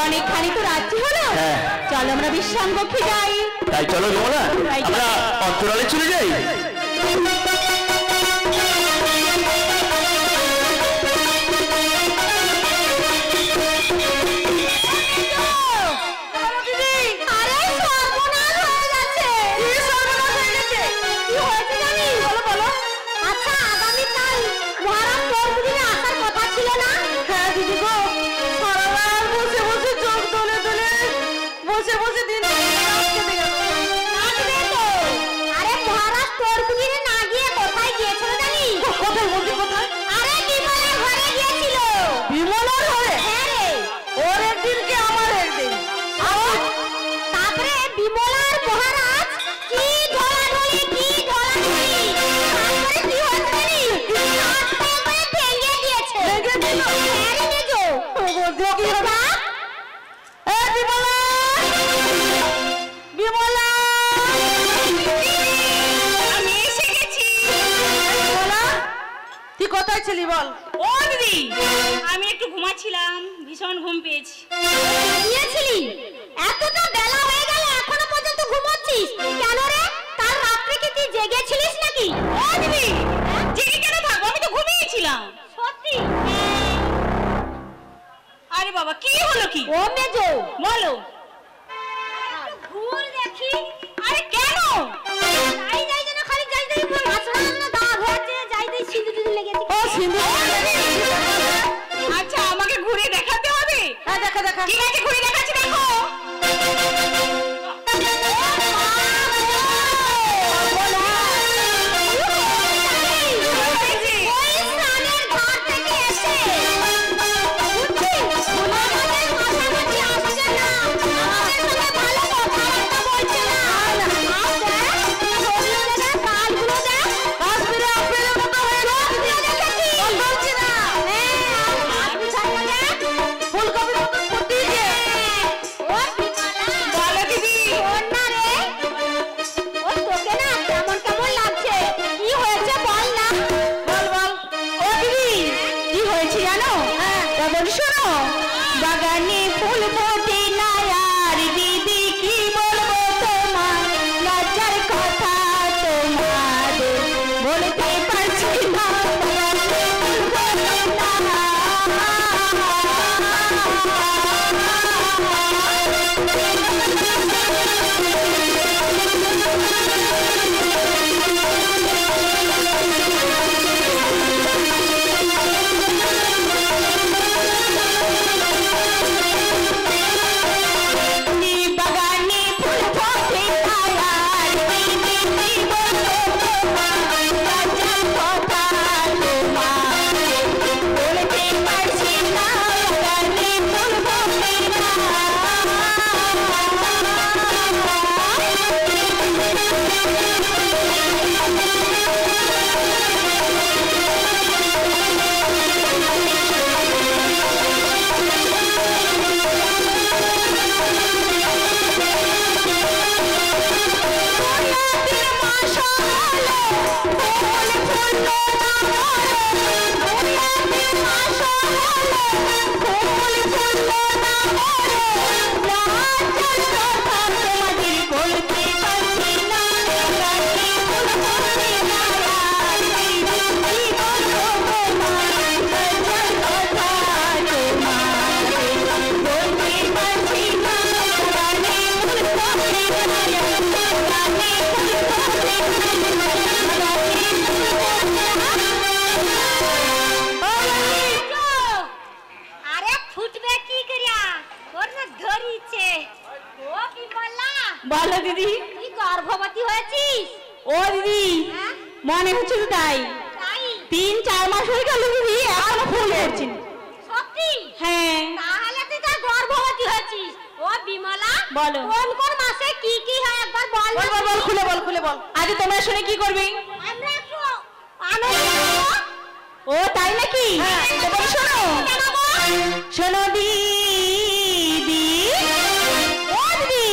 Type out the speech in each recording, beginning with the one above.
অনেকখানি তো রাত্রি হলো, চলো আমরা বিশ্রাম কক্ষে যাই। তাই চলো বিমলা, আমরা অন্তরালে চলে যাই। কোথায় ছিলি বল? ও দিদি, আমি একটু ঘুমাচ্ছিলাম, ভীষণ ঘুম পেয়েছি। গিয়েছিলি? এতটা বেলা হয়ে গেল এখনো পর্যন্ত ঘুমাচ্ছিস কেন রে? কাল রাত্রে কি তুই জেগেছিলিস নাকি? ও দিদি, জেগে কেন থাকবো, আমি তো ঘুমিয়েছিলাম। সত্যি? আরে বাবা, কি হলো কি? ও মেজো বলো। ঘুর দেখি। আরে কেন? যাই যাই যেন খালি যাই যাই করে মাছড়া না দাগ হচ্ছে, যাই যাই সিঁদুর লেগেছে। ও সিঁদুর। আচ্ছা, আমাকে ঘুরে দেখাতে হবে? হ্যাঁ দেখা দেখা। ঠিক আছে, ঘুরে দেখাচ্ছি, দেখো। বাগানে ফুল ফোটে না আর দিদি কি বলবো তোমার, লজ্জার কথা তোমাদের বলতে পারছি না। বাগানে ফুল ফোটে না। বলো দিদি। তুই গর্ভবতী হয়েছিস? ও দিদি, মনে হচ্ছে তো তাই। 3-4 মাস হয়ে গেল দিদি, এখনো ফুল হচ্ছে। সত্যি? হ্যাঁ। তাহলে তুই তো গর্ভবতী হয়েছিস। ও বিমলা, বলো। কোন কোন মাসে কি কি হয় একবার বল। বল বল বল, খুলে বল খুলে বল। আজ তোমরা শুনে কি করবে? আমরা একটু আনন্দ করব। ও তাই নাকি? হ্যাঁ। তবে শোনো, শোনো দিদি, ও দিদি,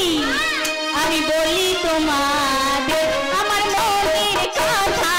আমি বলি তোমাদের আমার মনের কথা।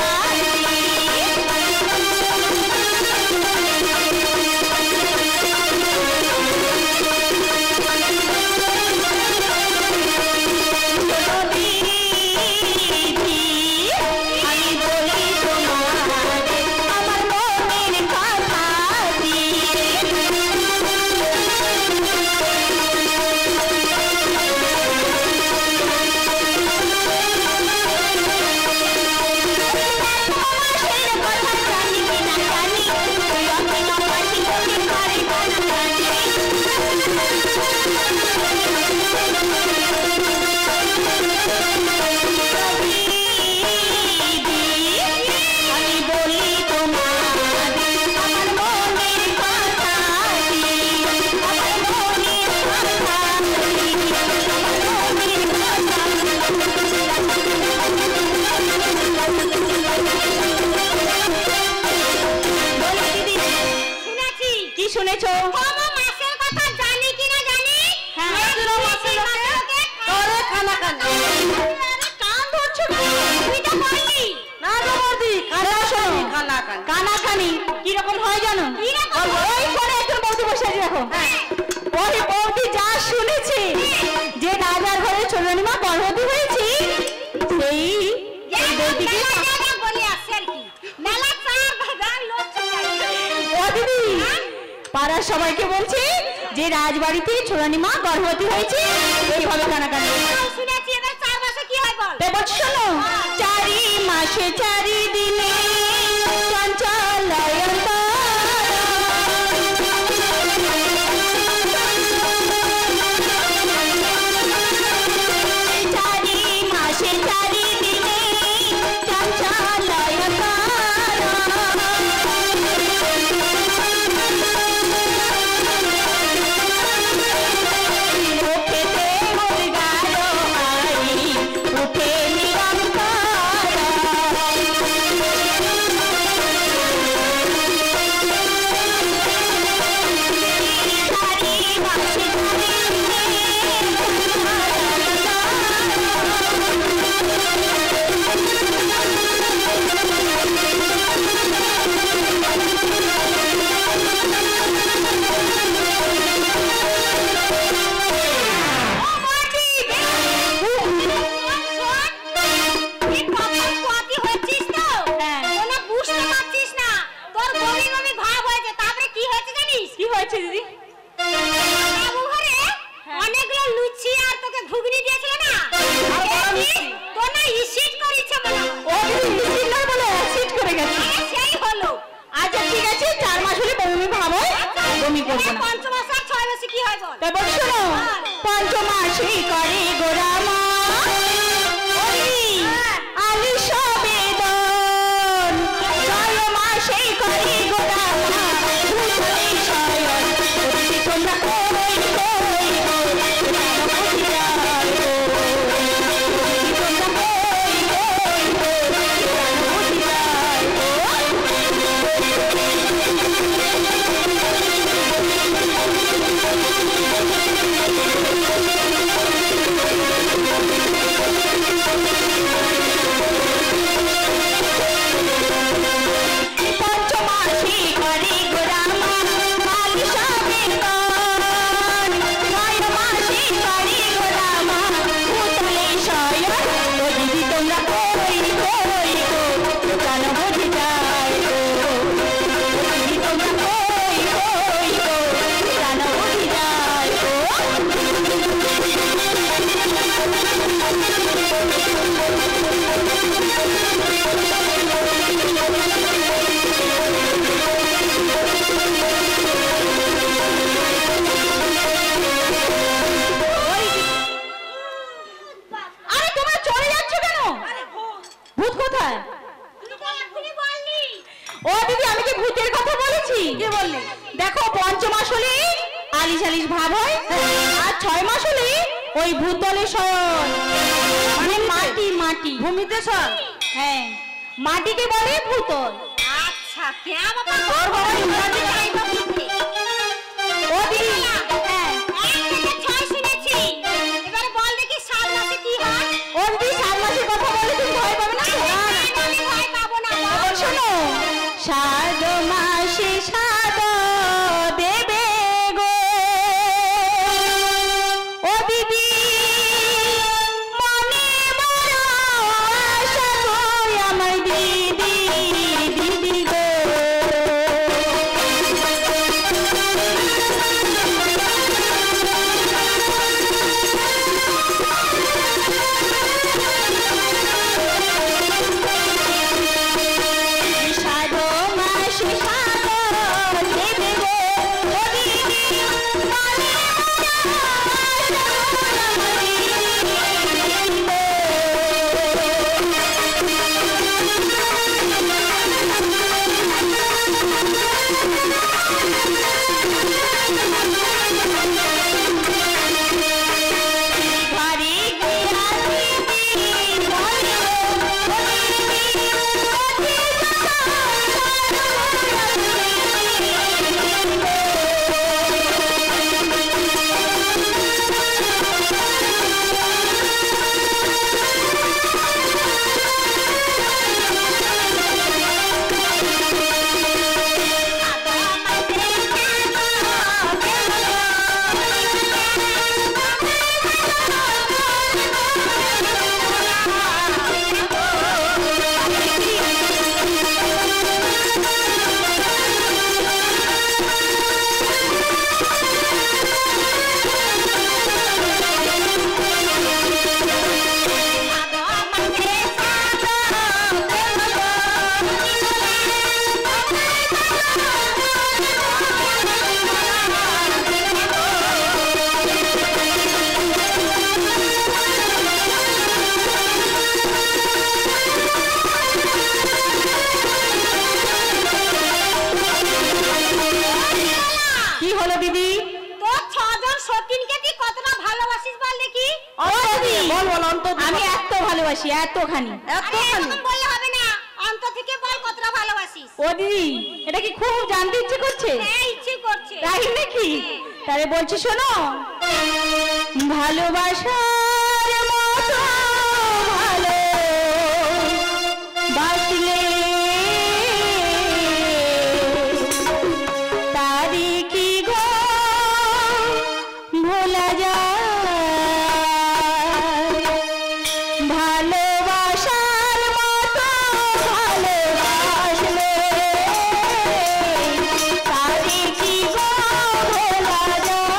শুনেছো? মাসের কথা জানি কিনা জানি। হ্যাঁ, মাসের লোকে তোরে খানা খানা। কান ধরছো না? তুই তো বললি। না গো বৌদি, খানা খানি, খানা খানি। কানাকানি কিরকম হয় জানো? ওই করে একজন বৌদি বসে আছে দেখো। ওই বৌদি যা শুনেছে যে রাজার ঘরে ছোট রানীমা গর্ভবতী হয়েছে, সেই বৌদিকে বলে আসছে আর কি। মেলা চার ভাগা লোক ও দিদি পাড়ার সবাইকে বলছে যে রাজবাড়িতে ছোট রানীমা গর্ভবতী হয়েছে, এইভাবে কানাকানি। শুনেছি। এবার 4 মাসে কি হয় বল? এবার শোনো, 4 মাসে 4 দিনে চঞ্চলায়ন দেখো 5 মাস হলে আলিশ আলিশ ভাব হয়, আর 6 মাস হলে ওই ভূত দলে শয়ন, মানে মাটি মাটি ভূমিতে শোন। হ্যাঁ, মাটিকে বলে ভূতল। আচ্ছা কে বাবা তোর বড় ইংরেজি জানতো কি? ও দিদি হ্যাঁ 1 থেকে 6 শুনেছি। এবারে বল দেখি 7 মাসে কি হয়? ও দিদি 7 মাসের কথা বলে তুমি ভয় পাবে না? আমি ভয় পাবো না। বল শোনো, 7 মাসে 7 দেবে গো ও দিদি, মনে বড় আশা গো আমার দিদি দিদি গো। বল বল অন্তর, আমি এত ভালোবাসি, এতখানি। বললে হবে না, অন্তর থেকে বল কতটা ভালোবাসিস। ও দিদি, এটা কি খুব জানতে ইচ্ছে করছে? হ্যাঁ, ইচ্ছে করছে। তাই নাকি? তাহলে বলছি শোনো। ভালোবাসার মতো ভালো বাসলে তারি কি গো ভোলা যায়? ভালোবাসার মতো ভালোবাসলে তারি কি গো ভোলা যায়?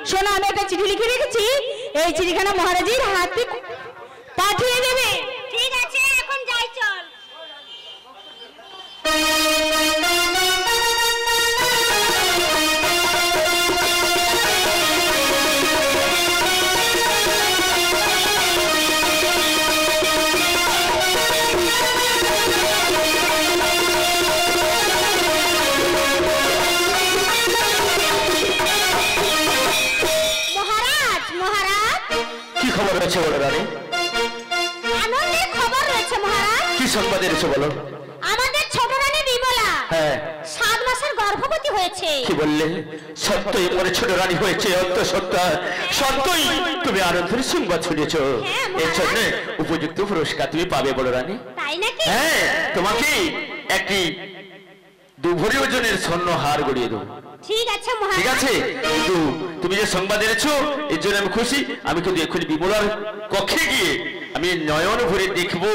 শোনো, আমি একটা চিঠি লিখে রেখেছি, এই চিঠিখানা মহারাজের হাতে পাঠিয়ে দেবে। ঠিক আছে, এখন যাই চল। খবর রয়েছে বলো রানী? আনন্দের খবর রয়েছে মহারাজ। কি সংবাদ এনেছো বলো? আমাদের ছোট রানী বিমলা হ্যাঁ 7 মাসের গর্ভবতী হয়েছে। কি বললে? সত্যই আমার ছোট রানী হয়েছে? অন্ত সত্য, সত্যই তুমি আনন্দের সংবাদ শুনেছো। এর জন্য উপযুক্ত পুরস্কার তুমি পাবে বলো রানী। তাই নাকি? হ্যাঁ, তোমাকে একটি 2 ভরি ওজনের স্বর্ণ হার গড়িয়ে দেবো। ঠিক আছে মহারাজ। ঠিক আছে, কিন্তু তুমি যে সংবাদ এনেছো এর জন্য আমি খুশি। আমি কিন্তু এক্ষুনি বিমলার কক্ষে গিয়ে আমি নয়ন ভরে দেখবো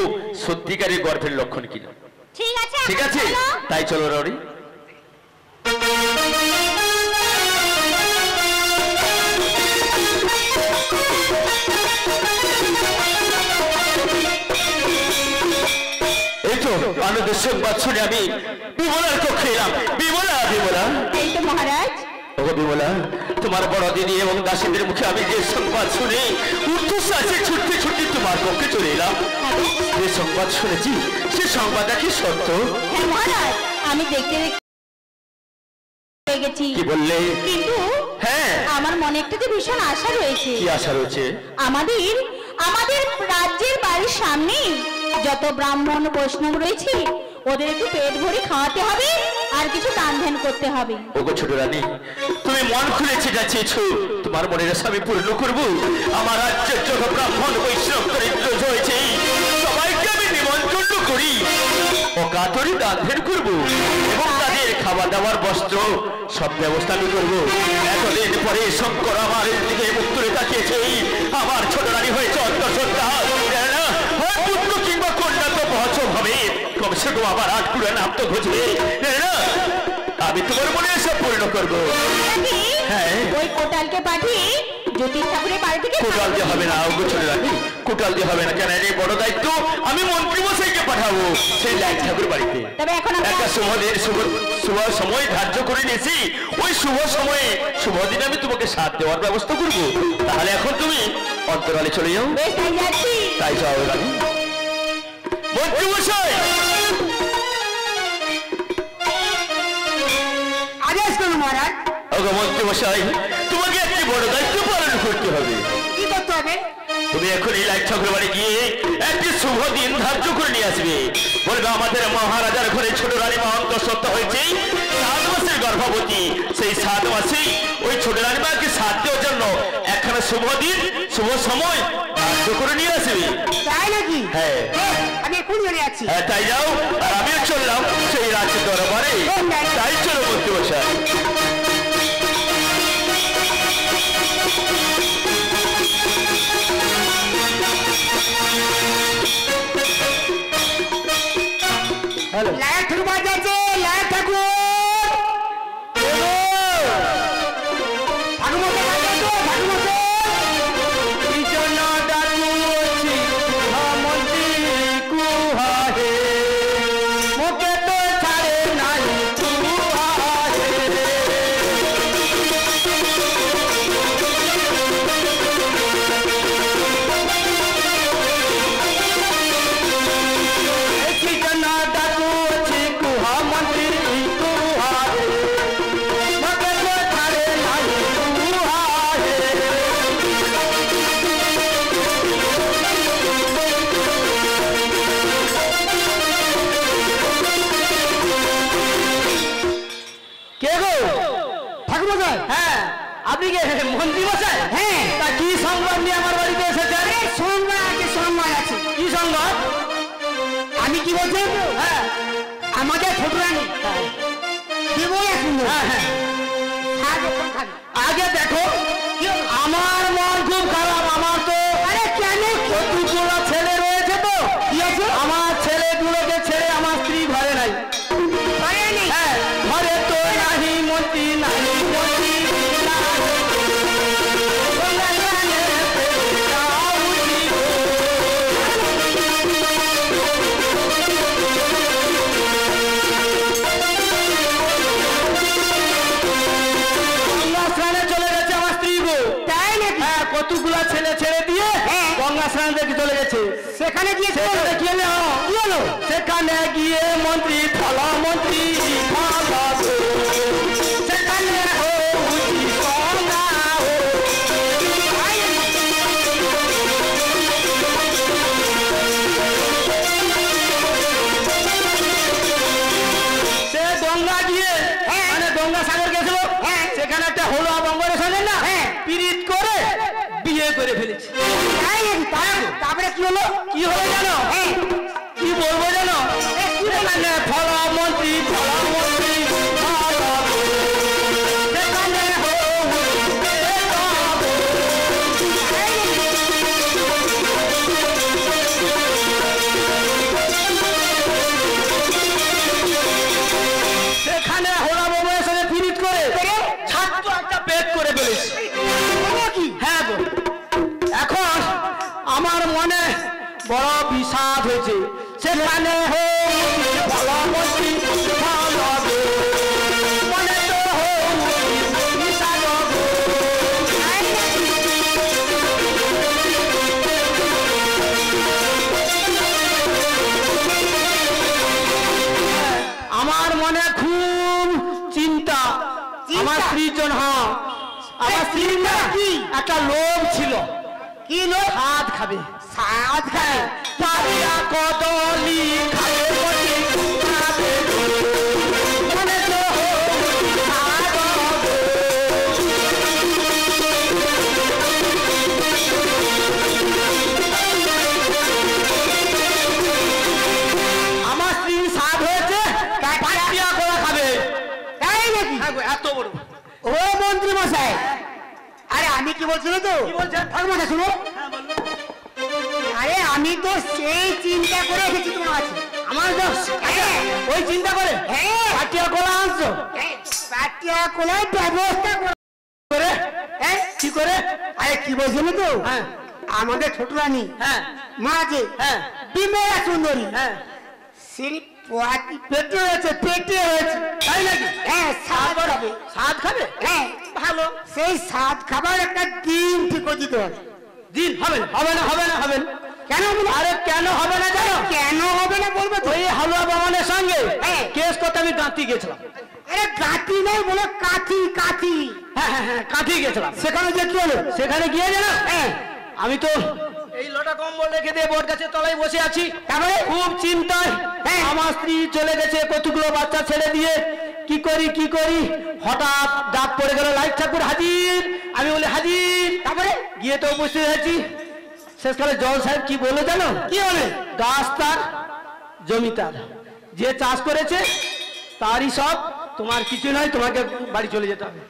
সত্যিকারের গর্ভের লক্ষণ কিনা। ঠিক আছে, ঠিক আছে, তাই চলো রানী। এই তো আনন্দের সংবাদ শুনে আমি বিমলার কক্ষে এলাম। বিমলা, বিমলা। এই তো মহারাজ। ও বিমলা, তোমার বড় দিদি এবং দাসীদের মুখে আমি যে সংবাদ শুনে উচ্চশ্বাসে ছুটতে ছুটতে তোমার কক্ষে চলে এলাম। যে সংবাদ শুনেছি সে সংবাদটা কি সত্য? হ্যাঁ মহারাজ, আমি দেখতে গেছি। কি বললে? কিন্তু হ্যাঁ, আমার মনে একটা যে ভীষণ আশা রয়েছে। কি আশা রয়েছে? আমাদের রাজ্যের বাড়ির সামনে যত ব্রাহ্মণ বৈষ্ণব রয়েছে ওদের একটু পেট ভরে খাওয়াতে হবে আর কিছু দান ধ্যান করতে হবে। ওগো ছোট রানী, তুমি মন খুলে যেটা চেয়েছো তোমার মনের আশা আমি পূর্ণ করবো। আমার রাজ্যের যত ব্রাহ্মণ বৈষ্ণব দরিদ্র হয়েছে সবাইকে আমি নিমন্ত্রণ করি। অকাতরে দান ধ্যান করবো এবং তাদের খাওয়া দাওয়ার বস্ত্র সব ব্যবস্থা আমি করবো। এতদিন পরে শঙ্কর আমার দিকে মুখ তুলে তাকিয়েছে। আমার ছোট রানী হয়েছে অন্তঃসত্ত্বা, হয় পুত্র কিংবা কন্যা তো বহচর হবে, কমসে কম আমার 8 কুড়া নাম তো ঘুচবে। আমি তোমার মনে এসব পূর্ণ করবো। হ্যাঁ, ওই কোটালকে পাঠিয়ে জ্যোতিষ ঠাকুরের বাড়ি থেকে কোটাল দিয়ে হবে না, ছোট রানী কোটাল দিয়ে হবে না। কেন এই বড় দায়িত্ব আমি মন্ত্রী মশাইকে পাঠাবো সেই লাইট ঠাকুর বাড়িতে। তবে এখন একটা শুভ সময় ধার্য করে নিয়েছি। ওই শুভ সময়ে শুভ দিনে আমি তোমাকে সাথ দেওয়ার ব্যবস্থা করবো। তাহলে এখন তুমি অন্তরালে চলে যাও। বেশ, তাই যাচ্ছি। তাই যাও রানী। মন্ত্রী মশাই, আদেশ করুন মহারাজ। ওগো মন্ত্রী মশাই, তোমাকে একটি বড় দায়িত্ব পালন করতে হবে। কি করতে হবে? তুমি এখন এই লাইট ঠাকুর বাড়ি গিয়ে একটি শুভ দিন ধার্য করে নিয়ে আসবে। বলবে আমাদের মহারাজার ঘরে ছোট রানী মা অন্তঃসত্ত্বা হয়েছে, 7 মাসের গর্ভবতী। সেই 7 মাসেই ওই ছোট রানী মাকে সাথ দেওয়ার জন্য একখানা শুভ দিন শুভ সময় ধার্য করে নিয়ে আসবে। তাই নাকি? হ্যাঁ। আমি এক্ষুনি চলে যাচ্ছি। হ্যাঁ, তাই যাও। আর আমিও চললাম সেই রাজ্য দরবারে। তাই চলো মন্ত্রী মশাই। লাইট ঠাকুর বাড়ি যাচ্ছে। লাইট ঠাকুর, আপনি কি মন্ত্রী মশাই? হ্যাঁ। তা কি সংবাদ নিয়ে আমার বাড়িতে এসেছেন? সংবাদ আছে, সংবাদ আছে। কি সংবাদ? আমি কি বলছি? হ্যাঁ, আমাদের ছোট রানী দেবই সুন্দর। হ্যাঁ, হ্যাঁ। খাবে। আগে দেখো, আমার মন খুব খারাপ। আমার তো আরে কেন? কতগুলো ছেলে রয়েছে, তো কি আছে? আমার ছেলেগুলোকে ছেড়ে আমার স্ত্রী ঘরে নাই। ঘরে নেই? হ্যাঁ, ঘরে তো নাহি মন্ত্রী, নাহি মন্ত্রী, কতগুলা ছেলে ছেড়ে দিয়ে গঙ্গা স্নান দেখে চলে গেছে। সেখানে গিয়ে কি হলো? সেখানে গিয়ে মন্ত্রী ফলা মন্ত্রী সেখানে সে গঙ্গা গিয়ে মানে গঙ্গা সাগর গেছিল। সেখানে একটা হলো বঙ্গরের সঙ্গে না পিরিত করে বিয়ে করে ফেলেছে। তারপরে কি হলো? কি হলো জানো? কি বলবো জানো? সেখানে ফলা মন্ত্রী সেখানে সেখানে হোলা বাবার সঙ্গে পিরিত করে ছাত্র একটা পেট করে ফেলেছে। হ্যাঁ গো, এখন আমার মনে বড় বিষাদ হয়েছে। সেখানে মনে তো বিষাদ। আমার মনে খুব চিন্তা। আমার স্ত্রীর জন্য, আমার স্ত্রীর না একটা লোভ ছিল। কি লোক? স্বাদ খাবে, স্বাদ খাবে। পাতিয়া কদলি খাবে বটে, খাবে মনে তো স্বাদ হবে। আমার স্ত্রী স্বাদ এত বড়। ও মন্ত্রী মশাই, আরে আমি কি বলছিল তো? কি বলছেন? ঠাকুর শুনো। হ্যাঁ বলুন। আরে আমি তো সেই চিন্তা করে এসেছি তোমার কাছে। আমার দোষ? ওই চিন্তা করে হ্যাঁ, পাটিয়া কলা আনছো? পাটিয়া কোলার ব্যবস্থা করে হ্যাঁ, কি করে? আরে কি বলছিল তো? হ্যাঁ আমাদের ছোট রানী হ্যাঁ মা যে হ্যাঁ বিমলা সুন্দরী হ্যাঁ। পেটে হয়েছে, পেটে হয়েছে। তাই নাকি? হ্যাঁ, স্বাদ হবে। স্বাদ খাবে? হ্যাঁ, ভালো। সেই স্বাদ খাবার একটা দিন ঠিক করে দিতে হবে। দিন হবে না হবে না হবে না হবে না। কেন হবে না? আরে কেন হবে না জানো? কেন হবে না বলবো তো? ওই হালুয়া বাবানের সঙ্গে হ্যাঁ। কেস করতে আমি গাঁতি গেছিলাম। আরে গাঁতি নয়, বলে কাঠি কাঠি। হ্যাঁ হ্যাঁ হ্যাঁ কাঁথি গেছিলাম। সেখানে যে কি হলো? সেখানে গিয়ে জানো হ্যাঁ, আমি তো এই লোটা কম্বল রেখে দিয়ে বট গাছের তলায় বসে আছি। তারপরে খুব চিন্তায় হ্যাঁ। আমার স্ত্রী চলে গেছে কতগুলো বাচ্চা ছেড়ে দিয়ে। কি করি কি করি, হঠাৎ ডাক পড়ে গেল লাইট ঠাকুর হাজির। আমি বলি হাজির। তারপরে গিয়ে তো উপস্থিত হয়েছি। শেষকালে জল সাহেব কি বলে জানো? কি হলো? গাছ তার জমি তার, যে চাষ করেছে তারই সব, তোমার কিছু নয়, তোমাকে বাড়ি চলে যেতে হবে।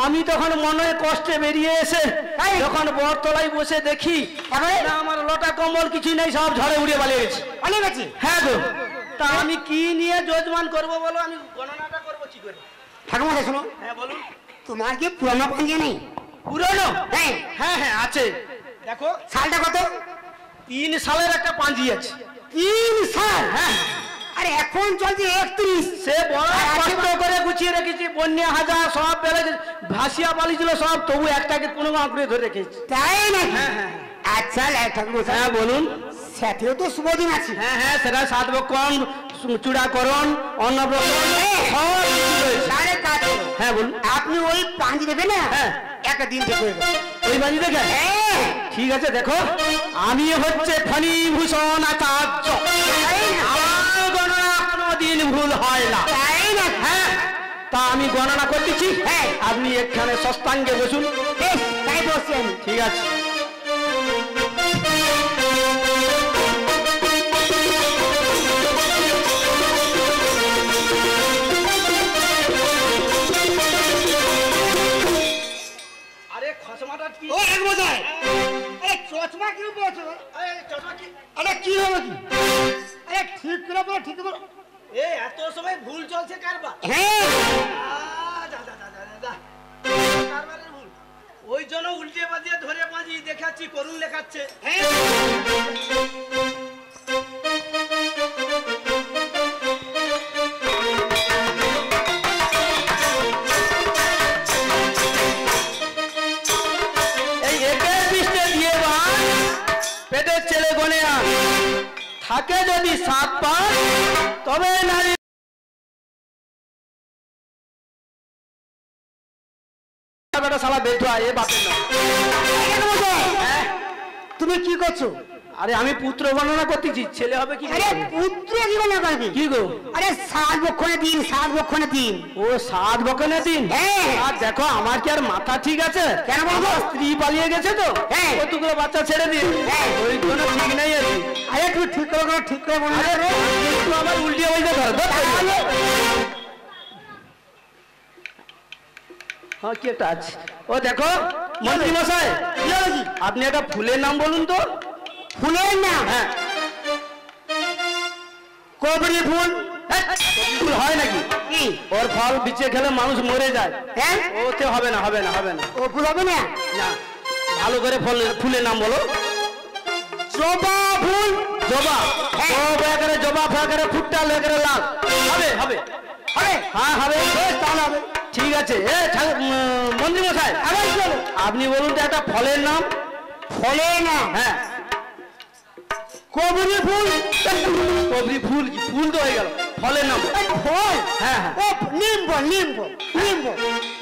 আমি তখন মনে কষ্টে বেরিয়ে এসে তাই? যখন বটতলায় বসে দেখি তারপরে? না, আমার লটা কম্বল কিছু নেই, সব ঝড়ে উড়ে পালিয়ে গেছে। পালিয়ে গেছি? হ্যাঁ গো, তা আমি কি নিয়ে যজমান করবো বলো? আমি গণনাটা করবো কি করে? ঠাকুমা শোনো, হ্যাঁ বলুন। তোমার কি পুরানো পাঞ্জা নেই? পুরনো? হ্যাঁ, হ্যাঁ হ্যাঁ আছে। দেখো সালটা কত? 3 সালের একটা পাঞ্জি আছে। 3 সাল? হ্যাঁ, আরে এখন চলছে 31। সে বড় কষ্ট করে গুছিয়ে রেখেছি। বন্যা হাজার সব বেড়ে ভাসিয়া পালিয়েছিল সব, তবু একটাকে কোনো আঁকড়ে ধরে রেখেছি। তাই নাকি? হ্যাঁ হ্যাঁ আচ্ছা ঠাকুমা, হ্যাঁ বলুন। সাথেও তো শুভ দিন আছে। হ্যাঁ হ্যাঁ, সেটা 7 বক্ষণ, চূড়াকরণ, অন্নপ্রাশন সব কিছু রয়েছে। তাহলে কাজ করো। হ্যাঁ বলুন। আপনি ওই পাঞ্জি দেবে না, হ্যাঁ। একটা দিন ঠিক করে দেবেন। ওই বাজি দেখে? হ্যাঁ, ঠিক আছে, দেখো আমি হচ্ছে ফণীভূষণ আচার্য, তাই না? আমার গণনা কোনোদিন ভুল হয় না। তাই না? হ্যাঁ, তা আমি গণনা করতেছি। হ্যাঁ। আপনি এখানে সস্তাঙ্গে বসুন। বেশ, তাই বসছি আমি। ঠিক আছে। আরে খসমাটা কি? ও এক বোঝায়, আরে চশমা কি বলছো? আরে চশমা কি? আরে কি হবে কি? আরে ঠিক করে বলো, ঠিক করে বলো। এই এত সময় ভুল চলছে কারবার? হ্যাঁ, কারবারের ভুল। ওই জন্য উল্টে বাজিয়ে ধরে বাজি দেখাচ্ছি, করুন লেখাচ্ছে। হ্যাঁ। এই একে পৃষ্ঠে দিয়ে বান, পেটের ছেলে গনে আন, থাকে যদি 7 পাঁচ, তবে নারী বেটা শালা বেধুয়া, এ বাপের না। এক বোঝায়, হ্যাঁ? তুমি কি করছো? আরে আমি পুত্র গণনা করতেছি, ছেলে হবে কি? আরে পুত্র কি বলে করবি? কি গো? আরে 7 বক্ষণে দিন, 7 বক্ষণে দিন। ও 7 বকনে দিন? হ্যাঁ। আর দেখো আমার কি আর মাথা ঠিক আছে? কেন বলবো? আমার স্ত্রী পালিয়ে গেছে তো, হ্যাঁ। কতগুলো বাচ্চা ছেড়ে দিন, হ্যাঁ। ওই জন্য ঠিক নেই আর কি। আরে তুমি ঠিক করে বলো, ঠিক করে বলো। আরে একটু আবার উল্টে বলতে ধরো। তাহলে হ্যাঁ, কি একটা আছে। ও দেখো মন্ত্রী মশাই, কি হলো কি? আপনি একটা ফুলের নাম বলুন তো। ফুলের নাম? হ্যাঁ। কবরি ফুল। হ্যাঁ, কবি ফুল হয় নাকি? কি? ওর ফল বিচে খেলে মানুষ মরে যায়। হ্যাঁ, ওতে হবে না হবে না হবে না। ও ফুল হবে না? না, ভালো করে ফুলের নাম বলো। জবা ফুল। জবা? হ্যাঁ। জবা একেবারে, জবা একেবারে ফুটটা একেবারে লাল। হবে হবে হবে? হ্যাঁ হবে। বেশ, তাহলে হবে। ঠিক আছে। মন্ত্রী মশাই, আবার কি হলো? আপনি বলুন তো একটা ফলের নাম। ফলের নাম? হ্যাঁ। কবরি ফুল। কবরি ফুল কি? ফুল তো হয়ে গেল, ফলের নাম। এই ফল? হ্যাঁ হ্যাঁ। ও নিম ফল, নিম ফল, নিম ফল,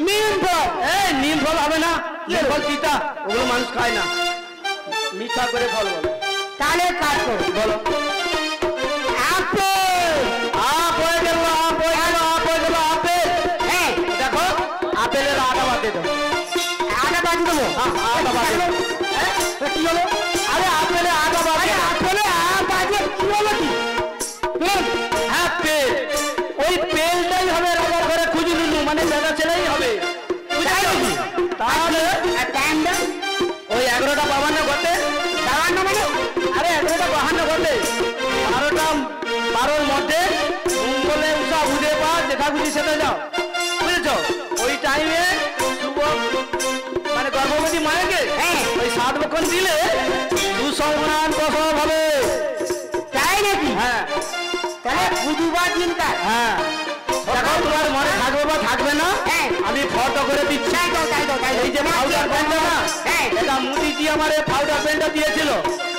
নিম ফল। এই নিম ফল হবে না, নিম ফল তিতা, ওগুলো মানুষ খায় না। মিঠা করে ফল বলো। তাহলে কাজ করো, বলো। আপেল। আপ হয়ে গেল, আপ হয়ে গেল, আপ হয়ে গেল, আপেল। হ্যাঁ, দেখো আপেলের আটা বাদে দেবো। আটা বাজি দেবো। হ্যাঁ, আটা বাদে দেবো। হ্যাঁ, কি হলো? আরে আপেলে আটা বাদে। আরে আপেলে বাজে কি হলো কি? হ্যাঁ, পেল। ওই পেলটাই হবে রাজার ঘরে খুঁজে নিলু, মানে বেটা কারোর মধ্যে মঙ্গলে উষা বুঝে পা যেটা খুশি সেটা যাও, বুঝেছো? ওই টাইমে মানে গর্ভবতী মায়েকে ওই 7 বক্ষণ দিলে সুসংমান প্রসব হবে। তাই নাকি? হ্যাঁ তাহলে বুধবার দিনটা হ্যাঁ, দেখো তোমার মনে থাকবে বা থাকবে না, আমি ফটো করে দিচ্ছি। এই যে পাউডার পেনটা না, এটা মোদিজি আমার এই পাউডার পেনটা দিয়েছিল।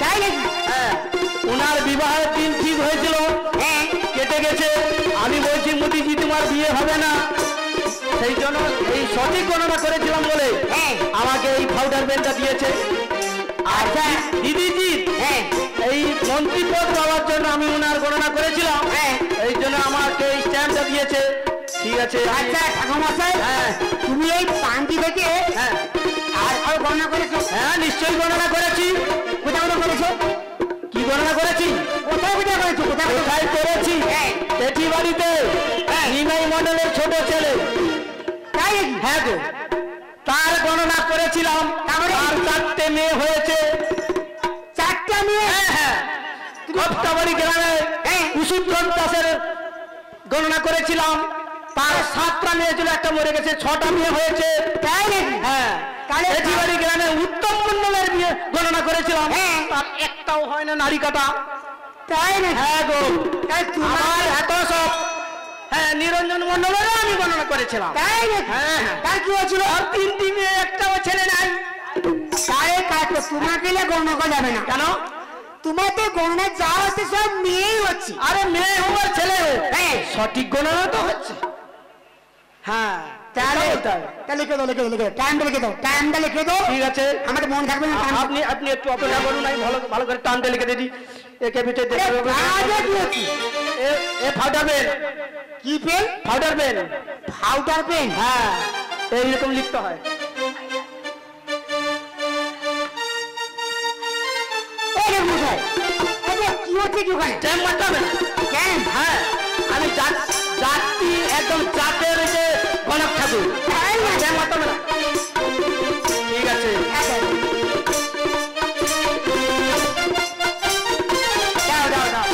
তাই নাকি? হ্যাঁ, ওনার বিবাহের দিন ঠিক হয়েছিল, কেটে গেছে। আমি বলছি মোদিজি তোমার বিয়ে হবে না, সেই জন্য এই সঠিক গণনা করেছিলাম বলে আমাকে এই পাউডার পেনটা দিয়েছে। আচ্ছা দিদিজি, এই মন্ত্রী পদ পাওয়ার জন্য আমি ওনার গণনা করেছিলাম, এই জন্য আমাকে এই স্ট্যাম্পটা দিয়েছে। ঠিক আছে। আচ্ছা ঠাকুরমশাই, তুমি এই পান্তি থেকে আর গণনা করেছো? হ্যাঁ নিশ্চয়ই গণনা করেছি। কোথায় কোথায় করেছো? কি গণনা করেছি? কোথায় কোথায় করেছো? কোথায় করেছি? পেটি বাড়িতে নিমাই মন্ডলের ছোট ছেলে। তাই নাকি? হ্যাঁ গো, তার গণনা করেছিলাম। তারপরে? আর 4টে মেয়ে হয়েছে। 4টা মেয়ে? হ্যাঁ, কপ্তাবাড়ি গ্রামে কুসুমচন্দ দাসের গণনা করেছিলাম, তার 7টা মেয়ে ছিল, একটা মরে গেছে, 6টা মেয়ে হয়েছে। তাই নাকি? হ্যাঁ, তাহলে পেটিবাড়ি গ্রামে উত্তম মন্ডলের বিয়ে গণনা করেছিলাম, তার একটাও হয় না নারী কাটা। তাই নাকি? হ্যাঁ গো, তাই তোমার আমার এত সব। হ্যাঁ, নিরঞ্জন মন্ডলেরও আমি গণনা করেছিলাম। তাই নাকি? হ্যাঁ, তার কি হয়েছিল? আর 3টি মেয়ে, একটাও ছেলে নাই। তাই কাজ তোমাকে গণনা করা যাবে না। কেন? তোমাদের গণনা যা হচ্ছে সব মেয়েই হচ্ছে। আরে মেয়ে হোক আর ছেলে হোক, সঠিক গণনা তো হচ্ছে। হ্যাঁ, তাহলে তাই। তাহলে লিখে দাও, লিখে দাও, লিখে দাও, টাইমটা লিখে দাও, টাইমটা লিখে দাও। ঠিক আছে, আমাদের মন থাকবে না। আপনি আপনি একটু অপেক্ষা করুন, আমি ভালো ভালো করে টানতে লিখে দিই। একে পিঠে আরে, আজও কি হচ্ছে? এ পাউডার পেন। কি pen? Powder pen. Powder pen? হ্যাঁ, এইরকম লিখতে হয়। এই রে বুঝাই, আরে কি হচ্ছে কি ওখানে? টাইম মারতে হবে না। কেন? হ্যাঁ, আমি যাত্রী একদম চাপের যে গণক ঠাকুর। তাই না? টাইম মারতে হবে না। ঠিক আছে। দাও দাও দাও।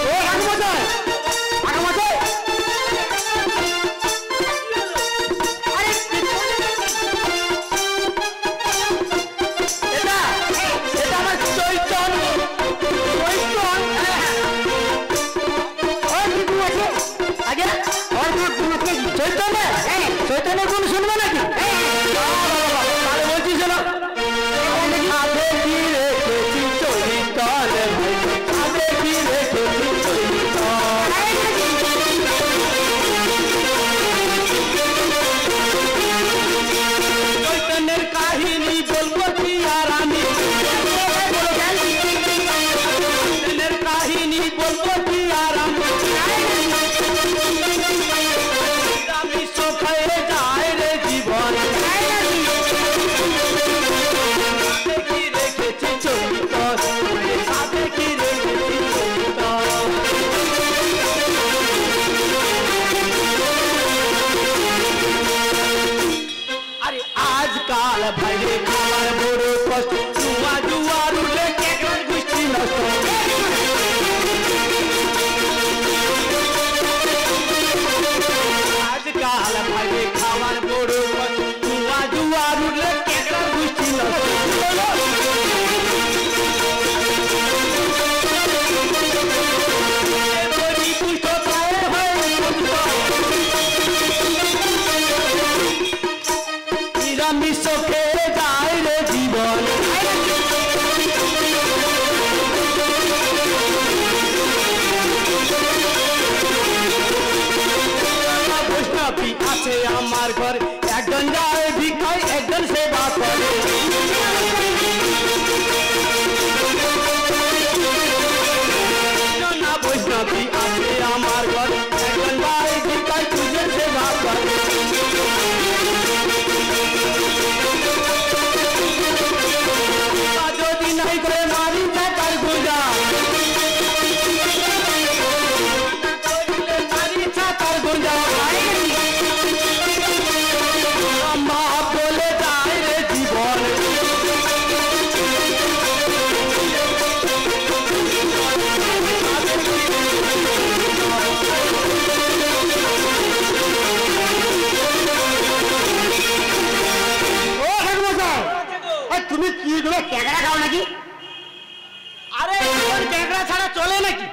ও ঠাকুরমশাই, ঠাকুরমশাই, আরে এটা এটা আমার চৈতন্য চলে নাকি?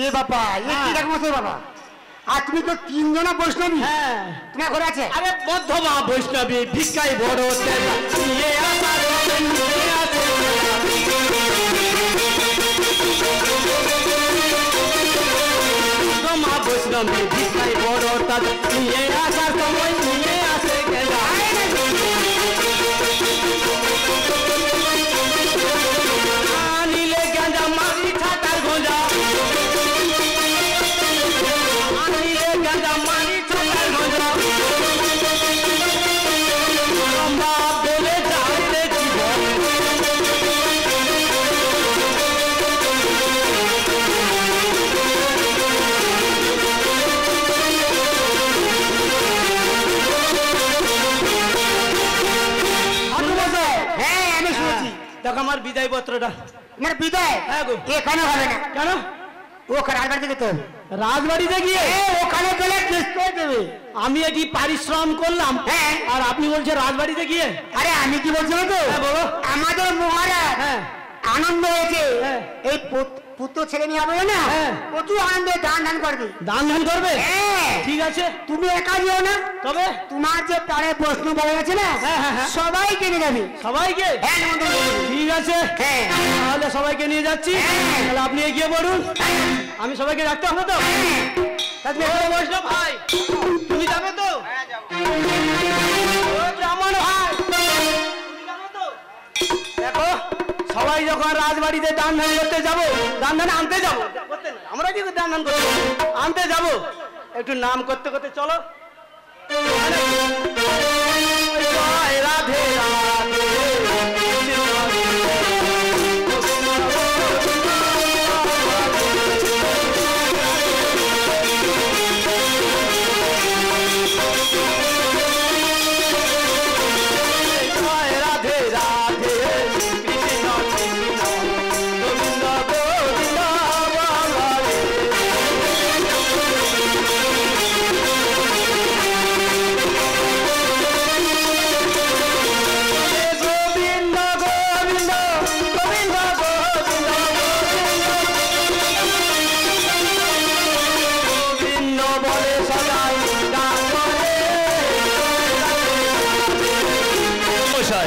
এ বাবা, এ কি রকম আছে বাবা? আর তুমি তো 3 জনা বৈষ্ণবী। হ্যাঁ, তোমার ঘরে আছে? আরে মধ্যমা বৈষ্ণবী ভিক্ষায় বড় তেলা নিয়ে আসার নিয়ে আছে মধ্যমা বৈষ্ণবী ভিক্ষায় বড় তাদের নিয়ে আসার সময় নিয়ে আসে গেলা আনিলে গাঁজা মারি ছাতার গোঁজা আনিলে গাঁজা মারি ছাতার গোঁজা আমরা বলে যাইতে জীবন হ্যাঁ, আমি শুনেছি। দেখো আমার বিদায় পত্রটা। আমার বিদায়? হ্যাঁ গো। এখানে হবে না। কেন? ও রাজবাড়ি থেকে তো রাজবাড়িতে গিয়ে ওখানে গেলে কেস করে দেবে। আমি এটি পারিশ্রম করলাম, হ্যাঁ। আর আপনি বলছেন রাজবাড়িতে গিয়ে? আরে আমি কি বলছি তো, হ্যাঁ, বলো। আমাদের মহারাজ হ্যাঁ। আনন্দ হয়েছে, হ্যাঁ। এই পুত্র ছেলে নিয়ে হবে না, হ্যাঁ। প্রচুর আনন্দে দান দান করবে। দান ধ্যান করবে? হ্যাঁ। ঠিক আছে। তুমি একা যেও না, তবে তোমার যে পাড়ায় বৈষ্ণব বাবা আছে না, হ্যাঁ, হ্যাঁ, হ্যাঁ। সবাইকে নিয়ে যাবে। সবাইকে? হ্যাঁ, নিমন্ত্রণ করবে। ঠিক আছে, হ্যাঁ। তাহলে সবাইকে নিয়ে যাচ্ছি। হ্যাঁ। তাহলে আপনি এগিয়ে পড়ুন, আমি সবাইকে রাখতে হবে তো? ও বৈষ্ণব ভাই, তুমি যাবে তো? ও ব্রাহ্মণ ভাই, তুমি যাবে তো? দেখো, সবাই যখন রাজবাড়িতে দান ধান করতে যাবো, দান ধান আনতে যাবো, করতে না, আমরা কি দান ধান করতে যাবো? আনতে যাবো, একটু নাম করতে করতে চলো। জয় রাধে রাধে জয় রাধে রাধে কৃষ্ণ কৃষ্ণ গোবিন্দ গোবিন্দ বাবারে গোবিন্দ গোবিন্দ গোবিন্দ গোবিন্দ গোবিন্দ বলে সদাই গান করে মশাই,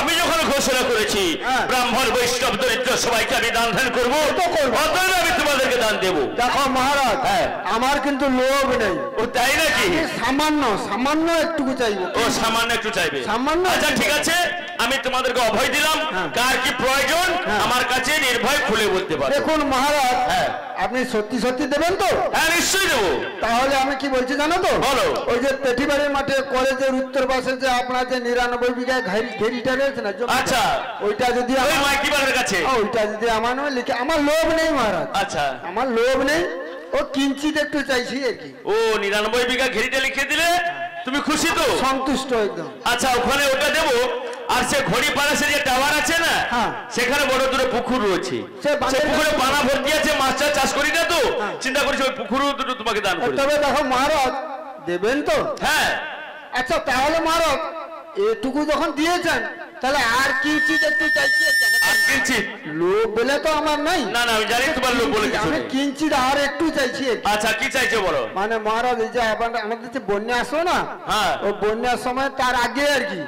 আমি যখন ঘোষণা করেছি ব্রাহ্মণ বৈষ্ণব দরিদ্র সবাইকে আমি দান ধ্যান করবো, অতএব আমি তোমাদেরকে দান দেবো। দেখো মহারাজ, হ্যাঁ। আমার কিন্তু লোভ নেই, ও তাই নাকি? সামান্য সামান্য একটুকু চাইবো। ও সামান্য একটু চাইবে? সামান্য আচ্ছা একটু। ঠিক আছে, আমি তোমাদেরকে অভয় দিলাম, কার কি প্রয়োজন আমার কাছে নির্ভয় খুলে বলতে পারো। দেখুন মহারাজ, হ্যাঁ। আপনি সত্যি সত্যি দেবেন তো? হ্যাঁ নিশ্চয়ই দেবো। তাহলে আমি কি বলছি জানো তো? বলো। ওই যে পেটিবাড়ির মাঠে কলেজের উত্তর পাশে যে আপনার যে 99 বিঘায় ঘেরিটা রয়েছে না, জমিটা, আচ্ছা। ওইটা যদি ওই মাইকি বাড়ির কাছে? ওইটা যদি আমার নামে লিখে, আমার লোভ নেই মহারাজ, আচ্ছা। আমার লোভ নেই, ও কিঞ্চিত একটু চাইছি আর কি। ও 99 বিঘা ঘেরিটা লিখে দিলে তুমি খুশি তো? সন্তুষ্ট একদম। আচ্ছা, ওখানে ওটা দেবো। আর সে ঘড়ি পাড়া সে যে টাওয়ার আছে না, হ্যাঁ। সেখানে বড় দূরে পুকুর রয়েছে, সে বাঁধের পুকুরে পানা ভর্তি আছে, মাছ চাষ করি না তো, চিন্তা করছি ওই পুকুরও দুটো তোমাকে দান করি। তবে দেখো মহারাজ, দেবেন তো? হ্যাঁ। আচ্ছা তাহলে মহারাজ, এটুকু যখন দিয়েছেন, তাহলে আর কিঞ্চিত একটু চাইছি আর কি। আর কিঞ্চিত? লোভ বলে তো আমার নাই। না না, আমি জানি তোমার লোক বলে কিছু আমি নেই। কিঞ্চিত আর একটু চাইছি আর কি। আচ্ছা, কি চাইছো বলো? মানে মহারাজ, এই যে আমাদের যে বন্যা আসো না, হ্যাঁ। ও বন্যার সময় তার আগে আর কি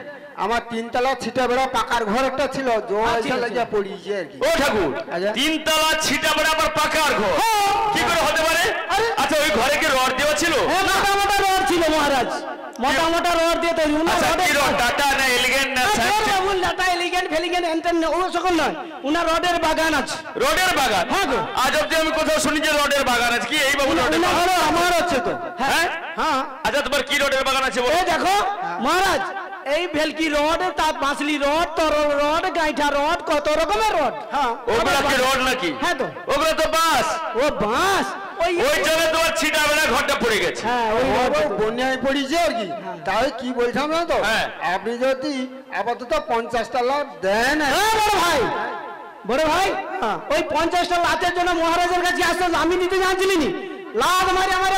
আমার 3 তলা ছিটা বেড়া পাকার ঘর একটা ছিল, জল এসে লাগিয়া পড়িয়েছে আর কি। ও ঠাকুর, আচ্ছা। 3 তলা ছিটা বরাবর পাকার ঘর কি করে হতে পারে? আচ্ছা, ওই ঘরে কি রড দেওয়া ছিল? হ্যাঁ, মোটা মোটা রড ছিল মহারাজ, মোটা মোটা রড দিয়ে তৈরি। আচ্ছা, কি রড? টাটা না এলিগেন্ট না সাইন্টিফিক? টাটা এলিগেন্ট ফেলিগেন্ট এন্টেন ও সকল নয়, উনার রডের বাগান আছে। রডের বাগান? হ্যাঁ গো। আজ অব্দি আমি কোথাও শুনি যে রডের বাগান আছে। কি এই বাবু রডের উনার বাগান? হলো আমার আছে তো। হ্যাঁ হ্যাঁ। আচ্ছা, তোমার কি রডের বাগান আছে বলো? এই দেখো মহারাজ, এই ভেলকি রড, তার পাঁচলি রড, তরল রড, গাইঠা রড, কত রকমের রড। হ্যাঁ। ওগুলা কি রড নাকি? হ্যাঁ তো। ওগুলো তো বাস। ও বাঁশ, ওই জন্য তোমার ছিটা বেড়া ঘরটা পড়ে গেছে। হ্যাঁ ওই রড। বন্যায় পড়িয়েছে আর কি। তাই কি বলছিলাম না তো, হ্যাঁ। আপনি যদি আপাতত 50টা লাখ দেন। হ্যাঁ বড় ভাই, বড় ভাই, ওই 50টা লাখের জন্য মহারাজের কাছে আসতে আমি দিতে জানছিলি নি, লাভ মারে আমার।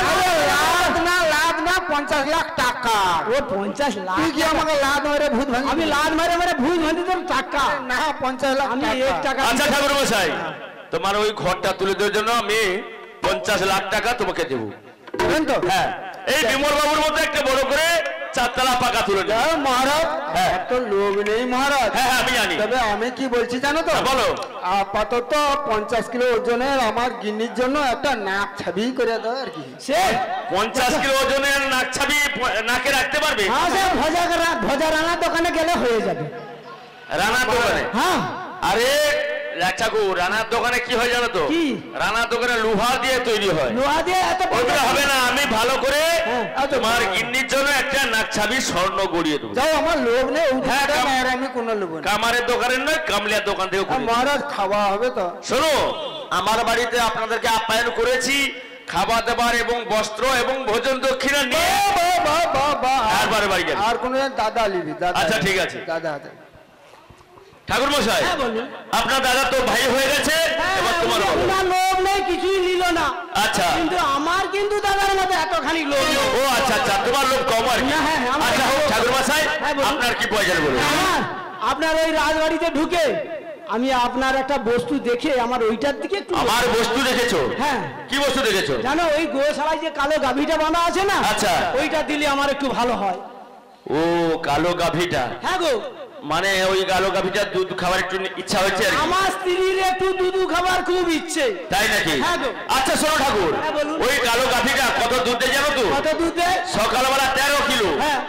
লাখ না 50 লাখ টাকা। ও 50 লাখ? তুই কি আমাকে লাখ মারে ভূত ভাঙি? আমি লাভ মারে মারে ভূত ভাঙি তোর টাকা না, 50 লাখ আমি টাকা। 1 টাকা। আচ্ছা ঠাকুর মশাই, তোমার ওই ঘরটা তুলে দেওয়ার জন্য আমি 50 লাখ টাকা তোমাকে দেবো। দেবেন তো? হ্যাঁ, এই বিমল বাবুর মধ্যে একটা বড় করে 4 তলা পাকা তুলে দেবো। হ্যাঁ, মহারাজ হ্যাঁ। এত লোভ নেই মহারাজ। হ্যাঁ হ্যাঁ আমি জানি। তবে আমি কি বলছি জানো তো? হ্যাঁ, বলো। আপাতত 50 কিলো ওজনের আমার গিন্নির জন্য একটা নাক ছাবি করে দাও আর কি। সে 50 কিলো ওজনের নাক ছাবি নাকে রাখতে পারবে? হ্যাঁ সে ভজা রানার দোকানে গেলে হয়ে যাবে। রানার দোকানে? হ্যাঁ আরে লাচাকু, রানার দোকানে কি হয় জানো তো? কি? রানার দোকানে লোহা দিয়ে তৈরি হয়। লোহা দিয়ে এত ওইটা হবে না, আমি ভালো করে হ্যাঁ, তোমার গিন্নির জন্য একটা নাক ছাবি স্বর্ণ গড়িয়ে দেবো। যাও, আমার লোভ নেই। হ্যাঁ, আর আমি কোনো লোভ নেই। কামারের দোকানের নয়, কামলিয়ার দোকান থেকে আর মহারাজ খাওয়া হবে তো? শোনো, আমার বাড়িতে আপনাদেরকে আপ্যায়ন করেছি, খাবার দাবার এবং বস্ত্র এবং ভোজন দক্ষিণা নিয়ে তারপরে বাড়ি যাবে। আর কোনো দাদা লিবি দাদা। আচ্ছা, ঠিক আছে। দাদা ঠাকুর মশাই, হ্যাঁ, বলুন। আপনার দাদা তো ভাই হয়ে গেছে, এবার তোমার বলো। ওনার লোভ নেই, কিছুই নিল না। আচ্ছা। কিন্তু আমার কিন্তু দাদার মতো এতখানি লোভ নেই। ও আচ্ছা আচ্ছা, তোমার লোক কম আর কি। না, হ্যাঁ, আমার আচ্ছা হোক লোভ। ঠাকুর মশাই, হ্যাঁ, বলুন। আপনার কি প্রয়োজন বলুন। আপনার ওই রাজবাড়িতে ঢুকে আমি আপনার একটা বস্তু দেখে আমার ওইটার দিকে একটু আমার বস্তু দেখেছো? হ্যাঁ। কি বস্তু দেখেছো? জানো ওই গোশালায় যে কালো গাভীটা বাঁধা আছে না, আচ্ছা। ওইটা দিলে আমার একটু ভালো হয়। ও কালো গাভীটা, হ্যাঁ গো, মানে ওই কালো গাভীটা দুধ খাওয়ার একটু ইচ্ছা হচ্ছে আর কি। আমার স্ত্রীর একটু দুধ খাবার খুব ইচ্ছে। তাই নাকি? হ্যাঁ গো। আচ্ছা শোনো ঠাকুর, হ্যাঁ, বলুন। ওই কালো গাভীটা কত দুধ দেয় জানো তো? কত দুধ দেয়? সকালবেলা 13 কিলো, হ্যাঁ,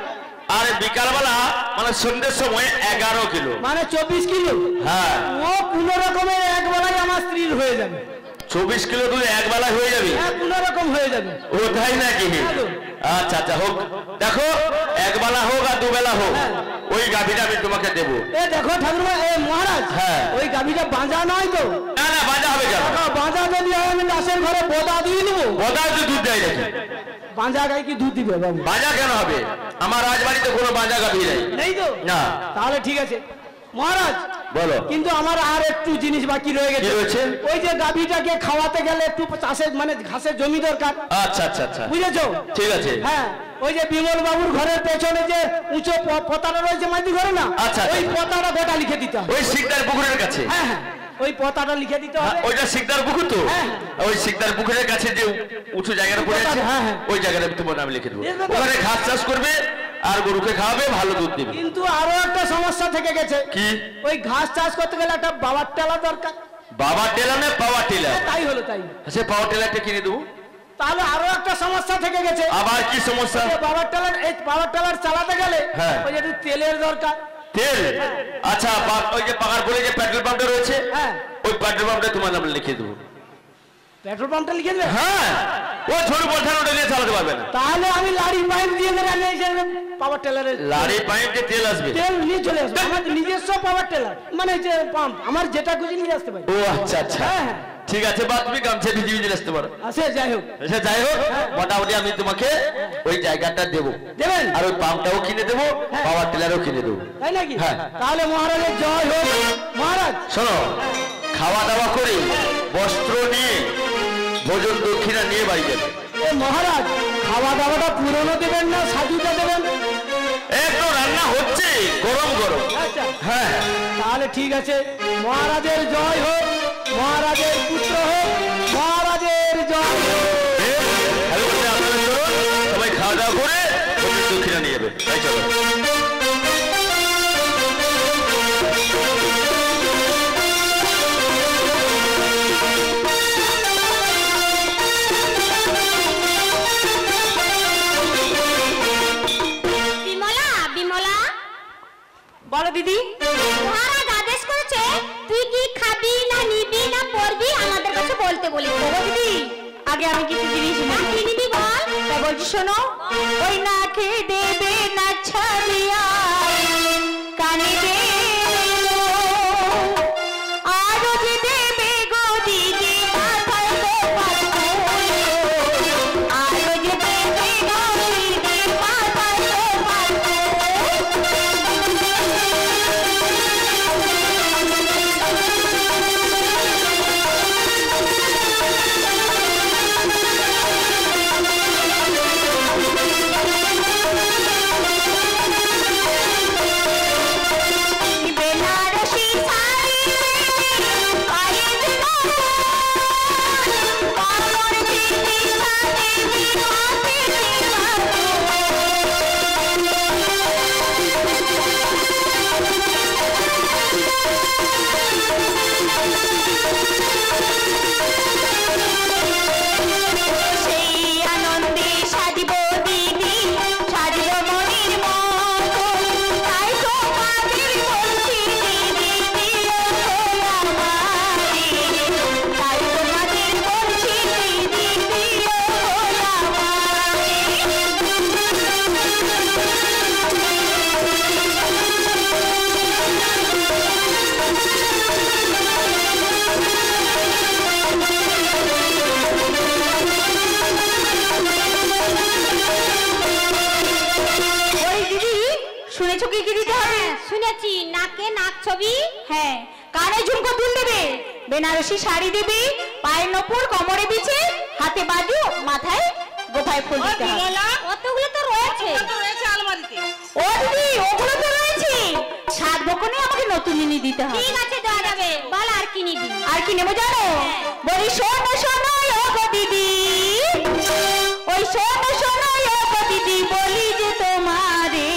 আর বিকালবেলা মানে সন্ধ্যের সময় 11 কিলো। মানে 24 কিলো। হ্যাঁ, ও কোন রকমের এক বেলায় আমার স্ত্রীর হয়ে যাবে। 24 কিলো দুধ এক বেলায় হয়ে যাবে? হ্যাঁ, কোন রকম হয়ে যাবে। ও তাই নাকি? আচ্ছা আচ্ছা হোক, দেখো এক বেলা হোক আর দুবেলা হোক, হ্যাঁ। ওই গাভীটা আমি তোমাকে দেবো। এ দেখো ঠাকুরমা, এ মহারাজ, হ্যাঁ। ওই গাভীটা বাঁধা নয় তো? না না, বাঁধা হবে কেন? বাঁধা যদি হয় আমি লাশের ঘরে বোদা দিয়ে নেবো। বোধায় তো দুধ দেয় নাকি? বাঁধা গাই কি দুধ দিবে বাবু? বাঁধা কেন হবে? আমার রাজবাড়িতে কোনো বাঁধা গাভী নেই। নেই তো? না। তাহলে ঠিক আছে মহারাজ, বলো। কিন্তু আমার আর একটু জিনিস বাকি রয়ে গেছে। কি রয়েছে? ওই যে গাভীটাকে খাওয়াতে গেলে একটু চাষের মানে ঘাসের জমি দরকার, আচ্ছা আচ্ছা আচ্ছা, বুঝেছো? ঠিক আছে। হ্যাঁ, ওই যে বিমল বাবুর ঘরের পেছনে যে উঁচু পতাটা রয়েছে মাইতি ঘরে না, আচ্ছা, ওই আচ্ছা। পতাটা গোটা লিখে দিতে হবে। ওই শিকদার পুকুরের কাছে? হ্যাঁ হ্যাঁ, ওই পতাটা লিখে দিতে হবে। ওইটা শিকদার পুকুর তো? হ্যাঁ। ওই শিকদার পুকুরের কাছে যে উঁচু জায়গাটা পড়ে আছে, হ্যাঁ, হ্যাঁ। ওই জায়গাটা তোমার নাম লিখে দেবো। লিখে দেবো? ওখানে ঘাস চাষ করবে আর গরুকে খাওয়াবে, ভালো দুধ দিবে। কিন্তু আরো একটা সমস্যা থেকে গেছে। কি? ওই ঘাস চাষ করতে গেলে একটা বাবার টেলা দরকার। বাবা টেলার না পাওয়ার টেলার? তাই হলো তাই। সে পাওয়ার টেলারটা কিনে দেবো। তাহলে আরো একটা সমস্যা থেকে গেছে। আবার কি সমস্যা? এই বাবার টেলার, এই বাবার টেলার চালাতে গেলে হ্যাঁ। ওই যে একটু তেলের দরকার। তেল? আচ্ছা, ওই যে পাকার পরে যে পেট্রোল পাম্পটা রয়েছে, হ্যাঁ। ওই পেট্রোল পাম্পটা তোমার নামে লিখে দেবো। পেট্রোল পাম্পটা লিখে দেবে? হ্যাঁ, ও ছোট পয়সা ওটা নিয়ে চালাতে পারবে না। তাহলে আমি লাড়ি পাইপ দিয়ে দেবে, আমি এই যে পাওয়ার টেলারের লারি পাইপ যে তেল আসবে। তেল নিয়ে চলে আসবে। আমার নিজস্ব পাওয়ার টেলার, মানে যে পাম্প, আমার যেটা খুশি নিয়ে আসতে পারি। ও আচ্ছা আচ্ছা, হ্যাঁ, হ্যাঁ। ঠিক আছে, বা তুমি গামছা ভিজে ভিজে আসতে পারো। আছে, যাই হোক। সে যাই হোক, মোটামুটি আমি তোমাকে ওই জায়গাটা দেবো, দেবেন? আর ওই পাম্পটাও কিনে দেবো, হ্যাঁ। পাওয়ার টিলারও কিনে দেবো। তাই নাকি? হ্যাঁ। তাহলে মহারাজের জয় হোক। মহারাজ, শোনো, খাওয়া দাওয়া করে বস্ত্র নিয়ে ভোজন দক্ষিণা নিয়ে বাড়ি যাবে। এ মহারাজ, খাওয়া দাওয়াটা পুরনো দেবেন না সাজুটা দেবেন? একটু রান্না হচ্ছে গরম গরম। আচ্ছা, হ্যাঁ, তাহলে ঠিক আছে। মহারাজের জয় হোক, মহারাজের পুত্র হোক, মহারাজের জয় হোক। ভালো করে আপনারা চলুন, সবাই খাওয়া দাওয়া করে ভোজন দক্ষিণা নিয়ে যাবে। তাই চলো। বিমলা, বিমলা, বলো দিদি। মহারাজ আদেশ করেছে তুই কি খাবি না নিবি না পড়বি আমাদের কাছে বলতে বলেছে। ও দিদি, আগে আমি কিছু জিনিস না, নিই। কি নিবি বল? তা বলছি শোনো, ওই না খেয়ে দেবে না ছাড়িয়া কানে দেবো, আরো যে দেবে গো দিদি মাথায় গোপাল ফুল, আরো যে দেবে গো দিদি মাথায় গোপাল ফুল। ছবি? হ্যাঁ, কানে ঝুমকো দুল দেবে, বেনারসি শাড়ি দেবে, পায়ে নপুর, কোমরে বিছে, হাতে বাজু, মাথায় গোফায় ফুল দিতে হবে। অতগুলো তো রয়েছে। ও দিদি, ওগুলো তো রয়েছে। সাত বকনে আমাকে নতুন জিনিস দিতে হবে। ঠিক আছে, দেওয়া যাবে। বল আর কি নিবি? আর কি নেবো জানো? বলি শোনো শোনো ও গো দিদি, ওই শোনো শোনো ও গো দিদি, বলি যে তোমারে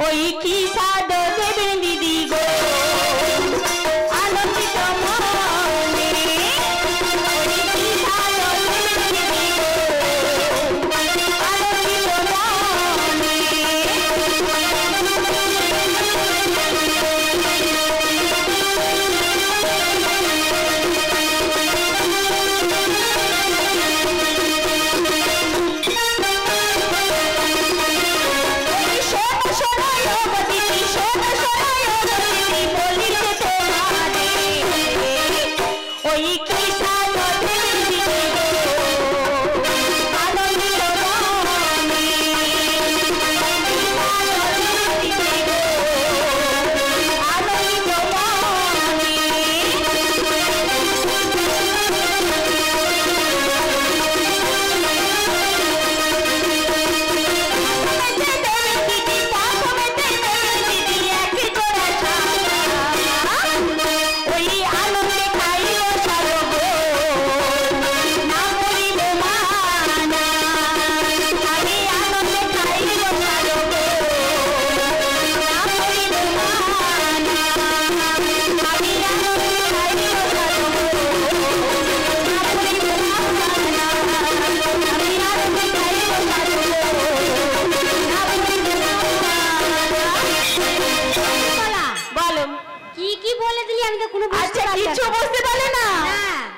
ওই কি সাদ দেবেন দিদি গো, আনন্দিত মনে ওই কি সাদ দেবেন দিদি গো, আনন্দিত মনে।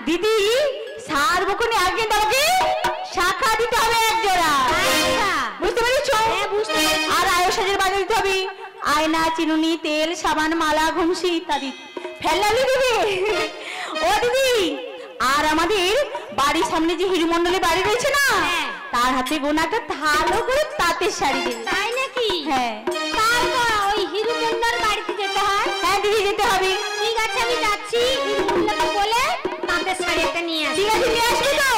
দিদি সার বকুনি আগে তোমাকে শাখা দিতে হবে এক জোড়া। বুঝতে পেরেছো? আর আয়ুষের বাজার দিতে হবে আয়না, চিনুনি, তেল, সাবান, মালা, ঘুমসি ইত্যাদি। ফেলালি দিদি। ও দিদি, আর আমাদের বাড়ির সামনে যে হিরুমন্ডলের বাড়ি রয়েছে না, তার হাতে গোনা একটা ভালো করে তাঁতের শাড়ি দেবে। তাই নাকি? হ্যাঁ। তারপর ওই হিরুমন্ডল বাড়িতে যেতে হয়? হ্যাঁ দিদি, যেতে হবে। ঠিক আছে, আমি যাচ্ছি। হিরুমন্ডলকে বলে তাঁতের শাড়ি একটা নিয়ে আসি। ঠিক আছে, নিয়ে আসবি তো?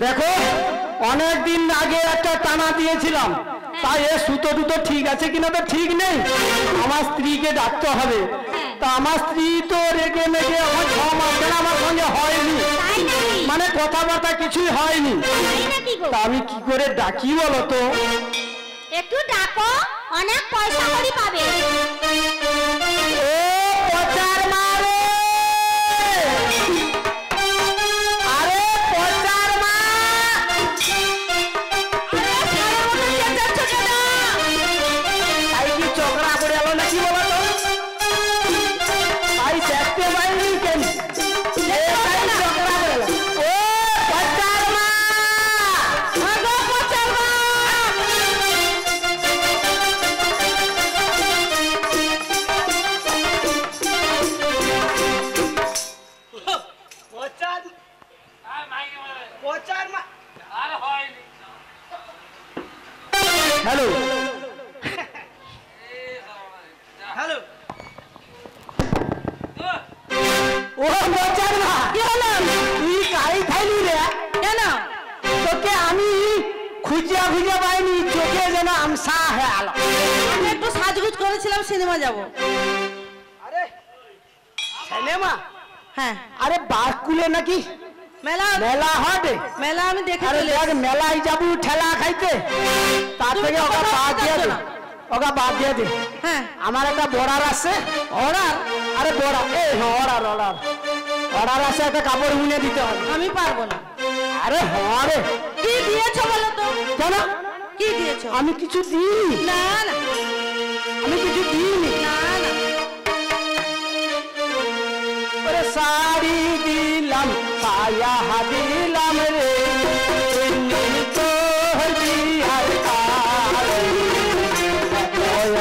দেখো অনেকদিন আগে একটা টানা দিয়েছিলাম, তাই এ সুতো দুটো ঠিক আছে কিনা তো ঠিক নেই, আমার স্ত্রীকে ডাকতে হবে। তা আমার স্ত্রী তো রেগে মেগে আমার 6 মাস ধরে আমার সঙ্গে হয়নি, মানে কথাবার্তা কিছুই হয়নি। তা আমি কি করে ডাকি বলো তো? একটু ডাকো, অনেক পয়সা করি পাবে। প্রচার হ্যালো হ্যালো ও প্রচার মা কি হলো? তুই কাই খাইলি রে? কেন? তোকে আমি খুঁজিয়া খুঁজিয়া পাইনি, চোখে যেন আমসা হয়ে আলো। আমি একটু সাজগুজ করেছিলাম সিনেমা যাব। আরে সিনেমা? হ্যাঁ। আরে বাসকুলে নাকি মেলা মেলা হবে? মেলা আমি দেখে আরে চলে দেখ এসেছি। মেলায় যাবো ঠেলা খাইতে, তার তুমি থেকে তো ওকে কথা বাদ দিয়ে বলছো দে, না। ওকে বাদ দিয়ে দে। হ্যাঁ। আমার একটা বর্ডার আছে। অর্ডার? আরে বর্ডার, এই অর্ডার অর্ডার অর্ডার আছে, একটা কাপড় বুনে দিতে হবে। আমি পারবো না। আরে হ্যাঁ রে। কি দিয়েছো বলো তো? কেন? কি দিয়েছো? আমি কিছু দিইনি, না না আমি কিছু দিইনি। না না। ওরে শাড়ি দিলাম, পায়া দিলাম রে, এমনি তোর বিয়ার কালে।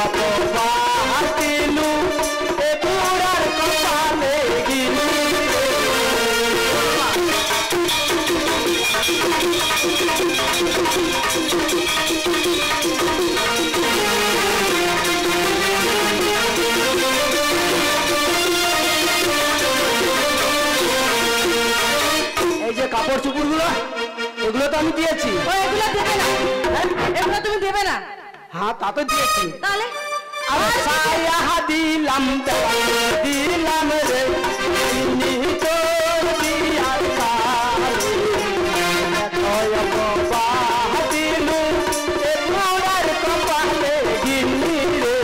এত বাতিলু এ বুড়ার কপালে গিলি রে। এই যে কাপড় চুপুর গুলো, এগুলো তো আমি দিয়েছি। ও এগুলো দেবে না। হ্যাঁ? এগুলো তুমি দেবে না। হ্যাঁ তা তো দিয়েছি। তাহলে আরে সায়া দিলাম দিলাম রে, ইনি তোর বিয়ার কালে। এত বাতিলু এ বুড়ার কপালে গিলি রে।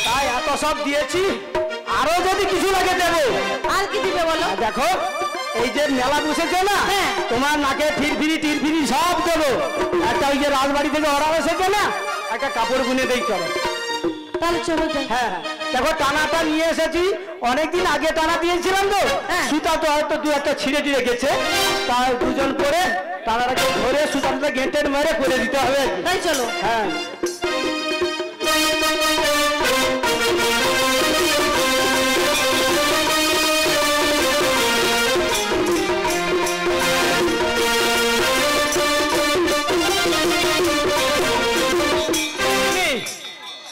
তাই এত সব দিয়েছি, আরো যদি কিছু লাগে দেবো। আর কি দিবে বলো? দেখো এই যে মেলা বসেছে না, হ্যাঁ। তোমার নাকে ফিরফিরি টিরফিরি সব দেবো। একটা ওই যে রাজবাড়ি থেকে অর্ডার এসেছে না, একটা কাপড় বুনে দেই চলো। তাহলে চলো যাই। হ্যাঁ হ্যাঁ, দেখো টানাটা নিয়ে এসেছি, অনেকদিন আগে টানা দিয়েছিলাম তো, হ্যাঁ। সুতা তো হয়তো দু একটা ছিঁড়ে টিড়ে গেছে, তাই দুজন করে টানাটাকে ধরে সুতাটা গেঁটের মেরে করে দিতে হবে। তাই চলো। হ্যাঁ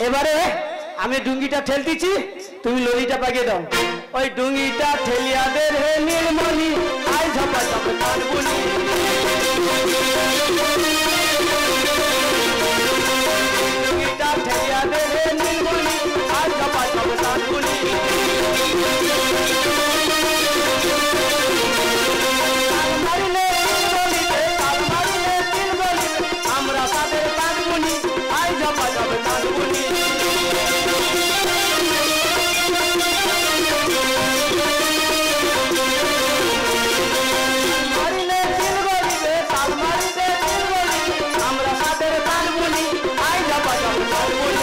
এবারে আমি ডুঙ্গিটা ঠেলতেছি, তুমি লরিটা পাকিয়ে দাও। ওই ডুঙ্গিটা ঠেলিয়া দে রে নীলমণি, আই ঝপা ঝপ তার বলি। ডুঙ্গিটা ঠেলিয়া দে রে নীলমণি, আই ঝপা ঝপ তার বলি। মারিলে নীলমণিতে, তাল মারিলে নীলমণিতে, আমরা তাদের তার বলি, আই ঝপা ঝপ তার বলি। মারিলে নীলমণিতে, তাল মারিলে নীলমণিতে, আমরা তাদের তার বলি, আই ঝপা ঝপ তার বলি।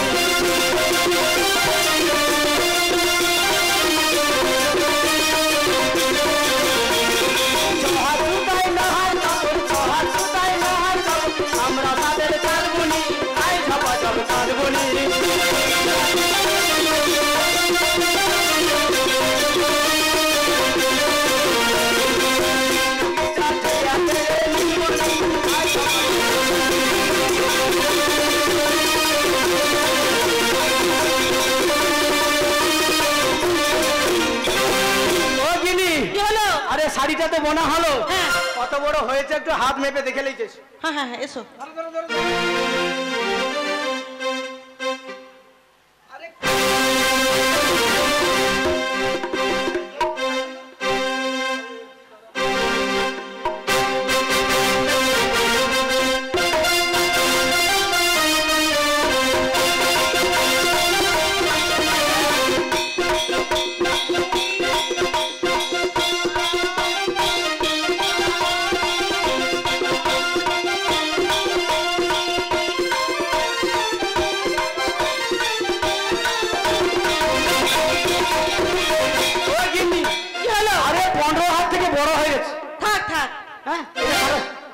চহার সুতায় নহার কাপড়, চহার সুতায় নহার কাপড়, আমরা তাদের তার বলি, আই ঝপা ঝপ তার বলি। ও গিনি, কি হলো? আরে শাড়িটা তো বোনা হলো, হ্যাঁ। কত বড় হয়েছে একটু হাত মেপে দেখে লইতেছ। হ্যাঁ হ্যাঁ হ্যাঁ, এসো।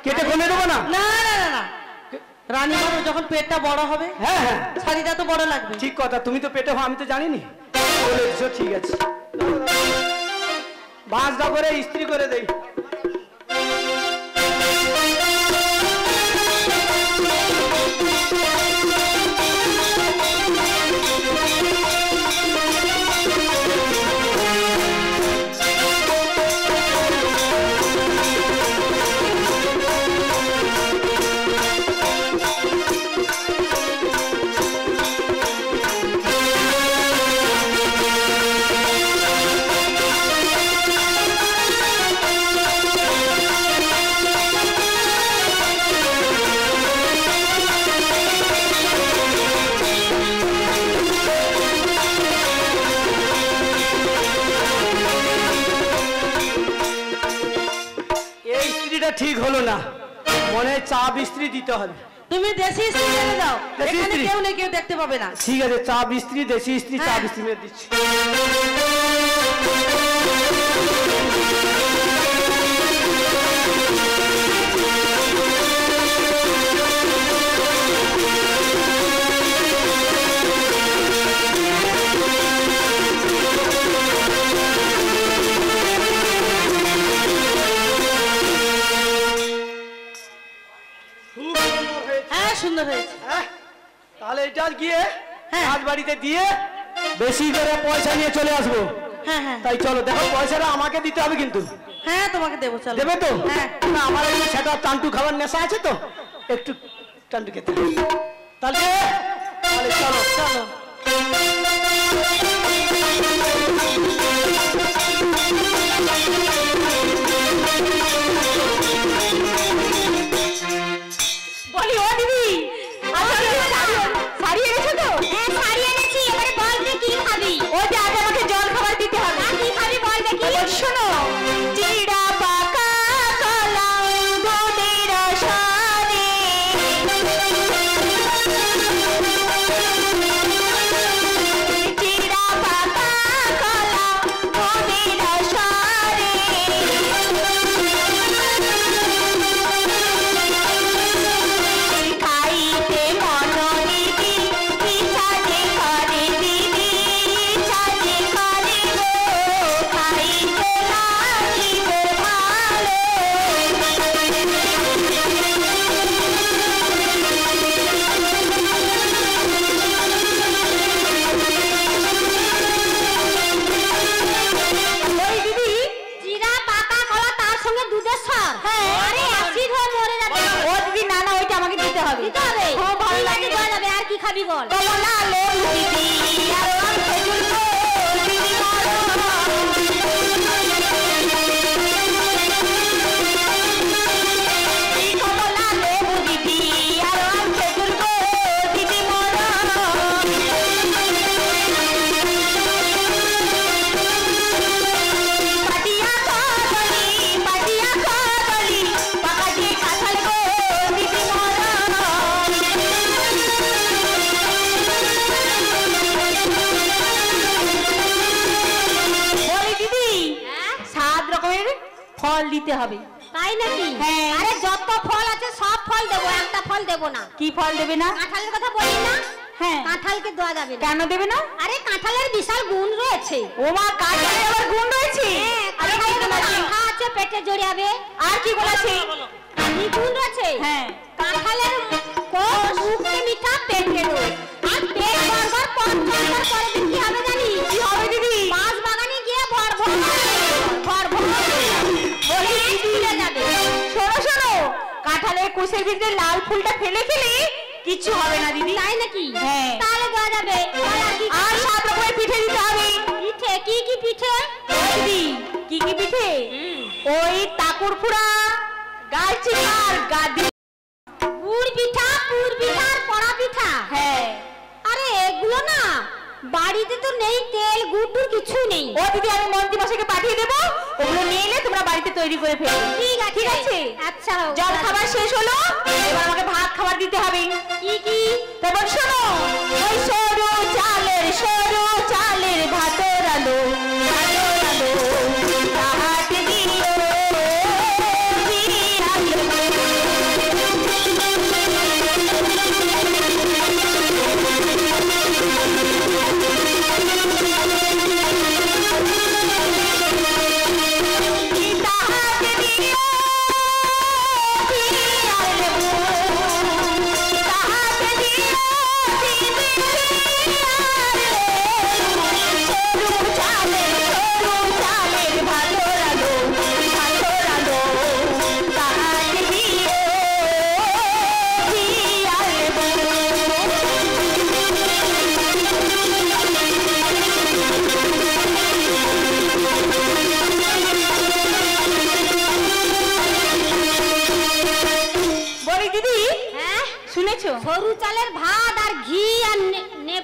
কেটে কমে দেবো না? না না না না, রানীমার যখন পেটটা বড় হবে, হ্যাঁ হ্যাঁ শাড়িটা তো বড় লাগবে। ঠিক কথা, তুমি তো পেটে আমি তো জানিনি, বলে দিছো, ঠিক আছে। বাঁশটা করে ইস্ত্রি করে দেই। ঠিক হলো না, মনে হয় চা বিস্ত্রি দিতে হবে। তুমি দেশি ইস্ত্রি এনে দাও, দেশি এখানে ইস্ত্রি? কেউ নেই, কেউ দেখতে পাবে না। ঠিক আছে, চা বিস্ত্রি, দেশি ইস্ত্রি, চা বিস্ত্রি মেরে দিচ্ছি। হ্যাঁ সুন্দর হয়েছে। তাহলে এটা গিয়ে হ্যাঁ। রাজবাড়িতে দিয়ে বেশি করে পয়সা নিয়ে চলে আসবো। হ্যাঁ হ্যাঁ তাই চলো, দেখো পয়সাটা আমাকে দিতে হবে কিন্তু। হ্যাঁ তোমাকে দেবো, চলো। দেবে তো? হ্যাঁ। না, আমার একটু সেটা টান্টু খাবার নেশা আছে তো, একটু টান্টু খেতে হবে। তাহলে তাহলে চলো চলো। বলি ও দিদি, শাড়ি এনেছো তো? হ্যাঁ শাড়ি এনেছি, এবারে বল যে কি খাবি? ও যে আগে আমাকে জল খাবার দিতে হবে। না, কি খাবি বল দেখি। শোনো, চিড়া পাকা কলা দুধের সারে, চিড়া পাকা কলা দুধের সারে, খাইতে মনোনীতি ইচ্ছাতে করে দিদি, ইচ্ছাতে করে গো, খাইতে লাগিবে ভালো। ওই দিদি, জিরা পাকা কলা তার সঙ্গে দুধের সর। হ্যাঁ। আরে অ্যাসিড হয়ে মরে যাবে। ও দিদি, না না, ওইটা আমাকে দিতে হবে। দিতে হবে? খুব ভালো ঠিক আছে, লাগে। দেওয়া যাবে। আর কি খাবি বল? কমলা লেবু দিদি, আর আম খেজুর গো, দিদি মারো। কমলা লেবু দিদি, আর আম খেজুর গো, দিদি মারো। পাটিয়া কদলি, পাকা দিয়ে কাঁঠাল গো, দিদি মারো। বলি দিদি, হ্যাঁ? 7 রকমের ফল দিতে হবে। তাই নাকি? হ্যাঁ। আরে যত ফল আছে সব ফল দেবো, একটা ফল দেবো না। কি ফল দেবে না? কাঁঠালের কথা বলি না? হ্যাঁ। কাঁঠালকে দেওয়া যাবে না। কেন দেবে না? আরে কাঁঠালের বিশাল গুণ রয়েছে। ও মা, কাঁঠালের আবার গুণ রয়েছে? আরে কি গুণ আছে? মাথা আছে, পেটে জড়িয়াবে। আর কি গুণ আছে? কি গুণ রয়েছে? হ্যাঁ। কাঁঠালের কোষ মুখে মিঠা, পেটে রোগ। আর পেট ভরবার পর পরের দিন কি হবে জানি? কি হবে দিদি? বাঁশ বাগানে গিয়ে ভর ভর বলে স্কুলে যাবে। শোনো শোনো, কাঁঠালের কোষের ভিতরে লাল ফুলটা ফেলে ফেলে কিছু হবে না দিদি। তাই নাকি? হ্যাঁ। তাহলে দেওয়া যাবে। আর 7 রকমের পিঠে দিতে হবে। পিঠে কি কি পিঠে? দিদি, কি কি পিঠে? ওই তাকুর ফুড়া, গালচি আর গাদি। পুর পিঠা, আর পড়া পিঠা। হ্যাঁ। আরে এগুলো না বাড়িতে তো নেই, তেল গুড় কিছু নেই। ও দিদি, আমি মন্ত্রী মশাইকে পাঠিয়ে দেবো, ওগুলো নিয়ে এলে তোমরা বাড়িতে তৈরি করে ফেলো। ঠিক আছে, ঠিক আছে। আচ্ছা, জল খাবার শেষ হলো, এবার আমাকে ভাত খাবার দিতে হবে। কি কি? তারপর শোনো, ওই সরু চালের ভাত রালো, তাহাতে দিও জিরালো। দিদি হ্যাঁ শুনেছো সরু চালের ভাত আর ঘি আর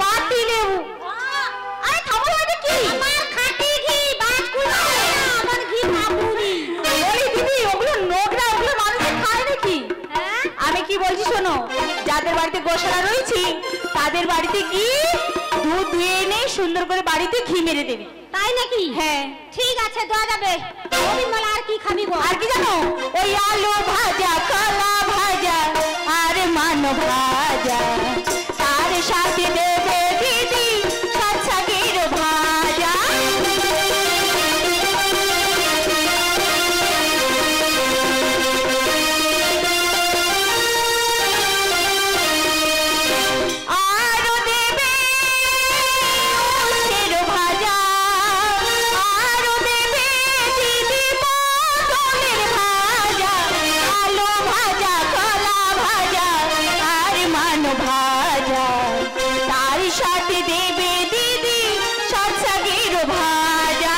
বাটি লেবু আরে থামো এটা কি আমার খাঁটি ঘি বাটকুলা আমার ঘি মাপুরি বলি দিদি ওগুলো নোংরা, ওগুলো মানুষ খায় নাকি? হ্যাঁ আমি কি বলছি শোনো, যাদের বাড়িতে গোশালা রয়েছে তাদের বাড়িতে গিয়ে দুধ ধুয়ে এনে সুন্দর করে বাড়িতে ঘি মেরে দেবে। তাই নাকি? হ্যাঁ ঠিক আছে দেওয়া যাবে। বিমলা আর কি খাবি বল? আর কি জানো, ওই আলু ভাজা, কলা ভাজা আর মান ভাজা, তার সাথে দেবে দিদি শাকের ভাজা। আরো দেবে উচ্ছের ভাজা, আরো দেবে দিদি পটলের ভাজা, আলু ভাজা, কলা ভাজা আর মান ভাজা, তার সাথে দেবে দিদি শাকের ভাজা।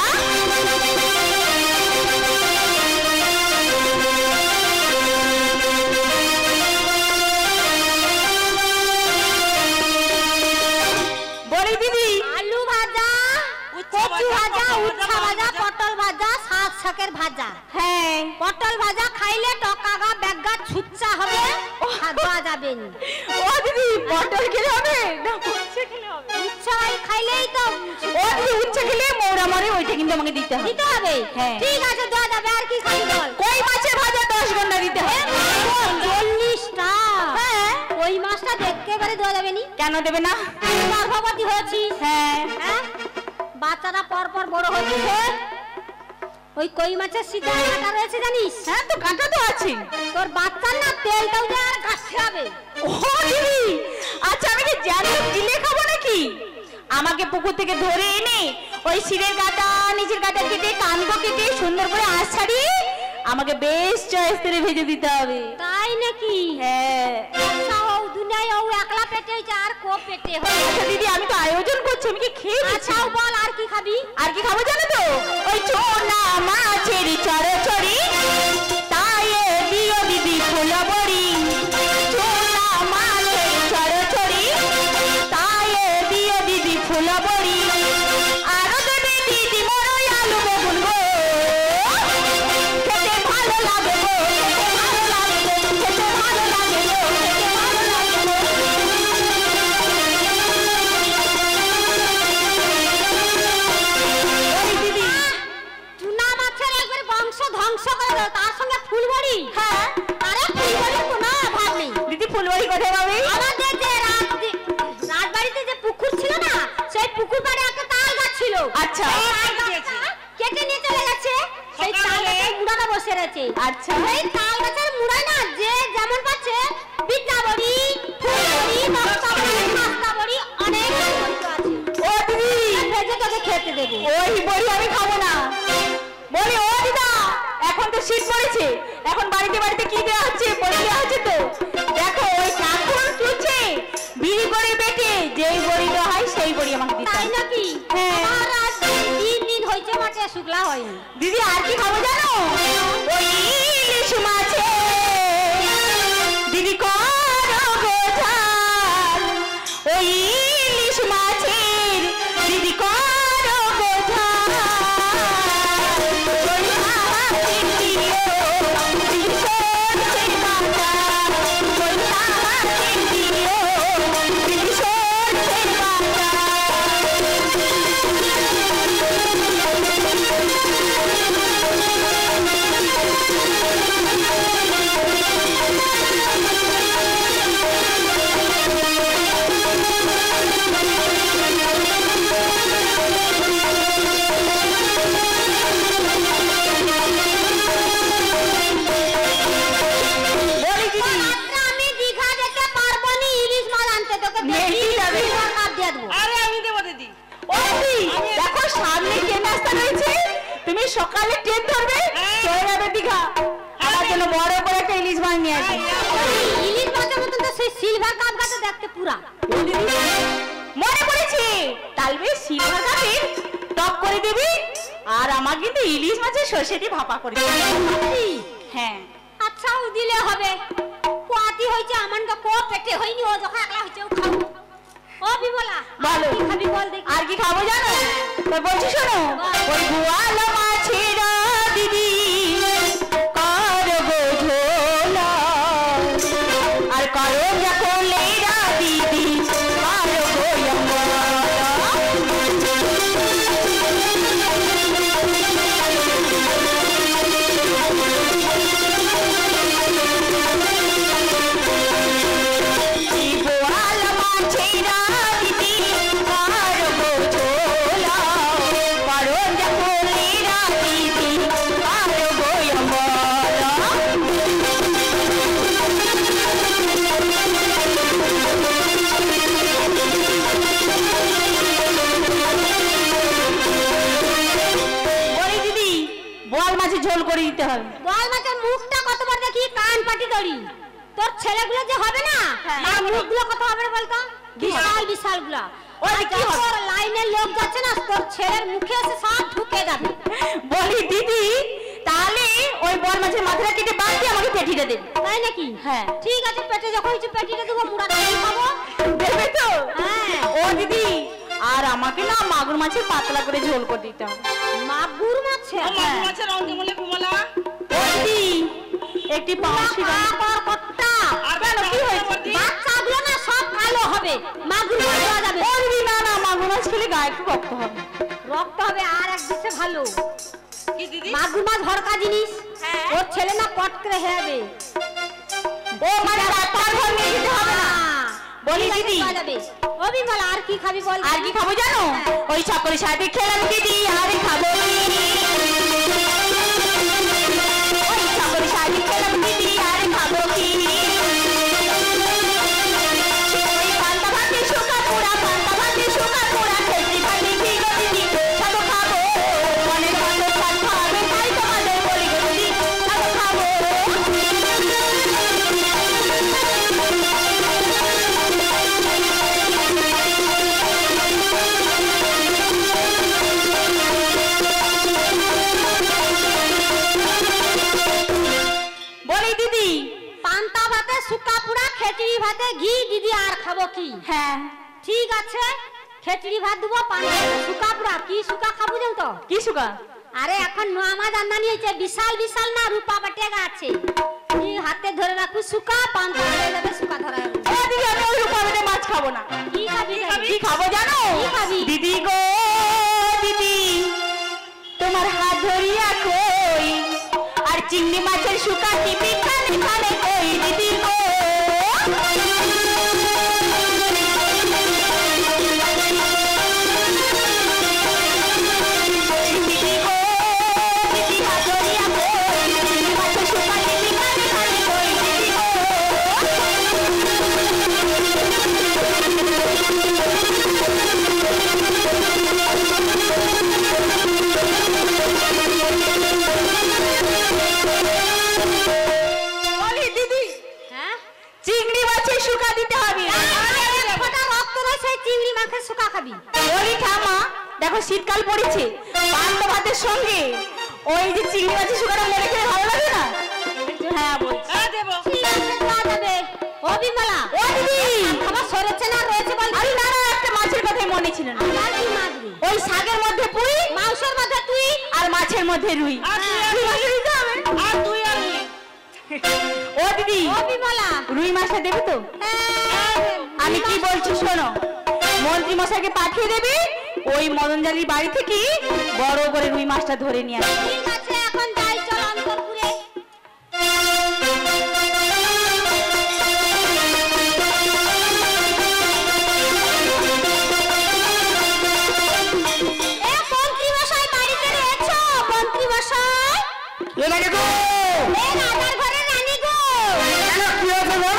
বলি দিদি আলু ভাজা, কচু ভাজা, উচ্ছা ভাজা, পটল ভাজা, শাকের ভাজা। হ্যাঁ পটল ভাজা খাইলে টকাগা ব্যাগগা ছুচ্চা হবে, খাওয়া যাবে না। ও দিদি পটল খেলে হবে না উচ্ছে খেলে হবে? উচ্ছা খাইলেই তো ও দিদি উচ্ছে খেলে মৌরা মরে, ওইটা কিন্তু আমাকে দিতে হবে। দিতে হবে। হ্যাঁ। ঠিক আছে দেওয়া যাবে। আর কি খাবি বল? কই মাছের ভাজা 10 ঘন্টা দিতে হবে। 40টা। হ্যাঁ ওই মাছটা দেখতে পারে দেওয়া যাবে নি? কেন দেবে না? গর্ভবতী হয়েছিস। হ্যাঁ হ্যাঁ বাচ্চারা পর পর বড় হচ্ছে। ওই কই মাছের সিধা কাটা রয়েছে জানিস? হ্যাঁ তো কাঁটা তো আছে। তোর বাচ্চার না তেলটাও যে আর কাটতে হবে। ও দিদি আচ্ছা আমি কি জানি গিলে খাবো নাকি? আমাকে পুকুর থেকে ধরে এনে ওই শিরের কাটা নিচের কাটা কেটে কানগো কেটে সুন্দর করে আঁশ ছাড়িয়ে আমাকে বেশ চয়েস করে ভেজে দিতে হবে। তাই নাকি? হ্যাঁ আচ্ছা ও দুনিয়ায় ও একলা পেটে হইছে আর কো পেটে হয়? আচ্ছা দিদি আমি তো আয়োজন করছি, আমি কি খেয়ে নিচ্ছি। আচ্ছা বল আর কি খাবি? আর কি খাবো জানো তো? ওই চোনা মাছের চড়চড়ি, তাই দিও দিদি ফুলবড়ি। চোনা মাছের চড়চড়ি, তাই দিও দিদি ফুলবড়ি। আরো দেবে দিদি মরই আলু বেগুন গো, খেতে ভালো লাগে গো, খেতে ভালো লাগে গো, খেতে ভালো লাগে গো, খেতে ভালো লাগে গো। ওই দিদি চুনা মাছের একবার বংশ ধ্বংস করে দাও, তার সঙ্গে ফুলবড়ি। হ্যাঁ আরে ফুলবড়ির কোনো অভাব নেই। দিদি ফুলবাড়ি কোথায় পাবে? আমাদের যে রাজবাড়িতে যে পুকুর ছিল না, সেই পুকুর পাড়ে একটা তাল গাছ ছিল। আচ্ছা। সেই তাল গাছটা কেটে নিয়ে চলে গেছে। সেই তাল গাছের মুড়াটা বসে রয়েছে। আচ্ছা। সেই তাল গাছের মুড়ায় না যে যেমন পাচ্ছে বিদ্যা বড়ি, ফুলবড়ি, নকশা বড়ি, খাস্তা বড়ি, অনেক বড়ি তো আছে। ও দিদি ভেজে তোকে খেতে দেবো। ওই বড়ি আমি খাবো না। বলি ও দিদা এখন তো শীত পড়েছে, এখন বাড়িতে বাড়িতে কি দেওয়া হচ্ছে? বড়ি দেওয়া হচ্ছে তো। দেখো ওই কাকুর কিছে বিড়ি করে বেটে যেই বড়ি দেওয়া হয় সেই বড়ি আমাকে দিতে তাই হয়। নাকি? হ্যাঁ। আমার আজ 3 দিন হয়েছে মাঠে শুকলা হয়নি। দিদি আর কি খাবো জানো? ওই ইলিশ মাছে দিদি করো গোঝাল, ওই ইলিশ মাছের দিদি করো গোঝাল। ওই হাতের দিও দিদি সরষের বাটা, ওই হাতের দিও দিদি সরষের বাটা। বলি দিদি রাত্রে আমি দীঘা যেতে পারবো নি, ইলিশ মাছ আনতে তোকে নেই যাবে। কাপ দিয়ে দেবো। আরে আমি দেবো দিদি। ও দিদি দেখো সামনে ট্রেন রাস্তা রয়েছে, তুমি সকালে ট্রেন ধরবে চলে যাবে দীঘা। আমার জন্য বড় করে একটা ইলিশ মাছ নিয়ে আসবে। ইলিশ মাছের মতন তো সেই সিলভার কাপ গাছে দেখতে পুরা। মনে পড়েছে তালবে সিলভার কাপের টক করে দিবি, আর আমার কিন্তু ইলিশ মাছের সর্ষে দিয়ে ভাপা করে দিবি। হ্যাঁ আচ্ছা ও দিলে হবে। পোয়াতি কো পেটে হয়নি ও যখন একলা হচ্ছে ও খাও ও বিমলা বলো। কি খাবি বল দেখি আর কি খাবো জানো? তো বলছি শোনো, ওই গোয়াল মাছের দিদি করবো ঝোলা, আর করো যখন লেরা দিদি করবো অম্বলা। গোয়াল মাছের দিদি করবো ঝোলা, করো যখন লেরা দিদি করবো অম্বলা। বলি দিদি, বোয়াল মাছের ঝোল করে দিতে হবে। বল মাছের মুখটা কতবার দেখি কান পাটি দড়ি তোর ছেলেগুলো যে হবে না আর মুখগুলো কত হবে রে বলতো বিশাল বিশাল গুলা ওই কি তোর লাইনের লোক যাচ্ছে না তোর ছেলের মুখে এসে সব ঢুকে যাবে বলি দিদি, তাহলে ওই বোয়াল মাছের মাথাটা কেটে বাদ দিয়ে আমাকে পেটিটা দেবে। তাই নাকি হ্যাঁ। ঠিক আছে পেটে যখন হচ্ছে পেটিটা দেবো মুড়া দিয়ে খাবো দেবে তো? হ্যাঁ। ও দিদি, আর আমাকে না মাগুর মাছের পাতলা করে ঝোল করে দিতে হবে। মাগুর মাছে মাছের রঙে বলে বিমলা ও দিদি, একটি পাউরুটি দাও। কর্তা আর কেন, কি হয়েছে? বাচ্চাগুলো না সব কালো হবে মাগুর মাছ দেওয়া যাবে ও দিদি, না না, মাগুর মাছ খেলে গায়ে একটু রক্ত হবে। রক্ত হবে আর এক দিকে ভালো কি দিদি মাগুর মাছ হরকা জিনিস ওর ছেলে না পট করে হেয়াবে ও মানে ডাক্তার ঘর নিয়ে যেতে হবে না। বলি দিদি, ও বিমলা আর কি খাবি বল আর কি খাবো জানো? ওই সকলের সাথে খেলাম দিদি, আর খাবো কি? ওই সকলের সাথে খেলাম দিদি, আর খাবো কি? ওই পান্তা ভাতে শুকা পোড়া, পান্তা ভাতে শুকা পোড়া, খেতে খাতে কি গো দিদি, সব খাবো। মনের মতো সব খাবে, তাই তোমাদের বলি গো দিদি, সব খাবো। বলি দিদি, পান্তা ভাতে শুকা পুরা খেচড়ি ভাতে ঘি দিদি আর খাবো কি হ্যাঁ ঠিক আছে খেচড়ি ভাত দেবো পান্তা ভাতে শুকা পুরা কি শুকা খাবো জানো তো কি শুকা? আরে এখন নমাজ আমদানি হয়েছে বিশাল বিশাল না রূপা বাটেগা আছে কি হাতে ধরে রাখু শুকা পান্তা হয়ে যাবে শুকা ধরা যাবে ও দিদি, আমি ওই রূপাবেটে মাছ খাবো না। কি খাবি কি খাবো জানো? কি খাবি? দিদি গো দিদি, তোমার হাত ধরিয়া কই, আর চিংড়ি মাছের শুকা টিপি খানে খানে কই দিদি গো। দিদি গো দিদি, হাত ধরিয়া কই, চিংড়ি মাছের শুকা টিপি খানে খানে কই দিদি গো। বলি দিদি, হ্যাঁ চিংড়ি মাছের শুকা দিতে হবে। ফোঁটা রক্ত রয়েছে চিংড়ি মাছের শুকা খাবি বলি ঠামা, দেখো শীতকাল পড়েছে, পান্তা ভাতের সঙ্গে ওই যে চিংড়ি মাছের শুকাটা মেরে খেলে ভালো লাগে না? হ্যাঁ বলছি। হ্যাঁ দেবো ঠিক আছে দেওয়া যাবে ও বিমলা ও দিদি, খাবার সরেছে না রয়েছে বল আরে না না, একটা মাছের কথাই মনে ছিল না। আর কি মাছ রে? ওই শাকের মধ্যে পুঁই, মাংসের মধ্যে তুই আর মাছের মধ্যে রুই। আর তুই আর রুই তুই। মাছ দিতে হবে। আর তুই আর তুই ও দিদি, ও বিমলা রুই মাছটা দেবে তো? আমি কি বলছি শোনো, মন্ত্রী মশাইকে পাঠিয়ে দেবে, ওই মদনজালির বাড়ি থেকে বড় করে রুই মাছটা ধরে নিয়ে আসবে। ঠিক আছে এখন যাই চল অন্তরপুরে এ মন্ত্রী মশাই বাড়িতে রয়েছো মন্ত্রী মশাই এটাকে গো এ রাজার ঘরের রানী গো কেন কি হয়েছে গো?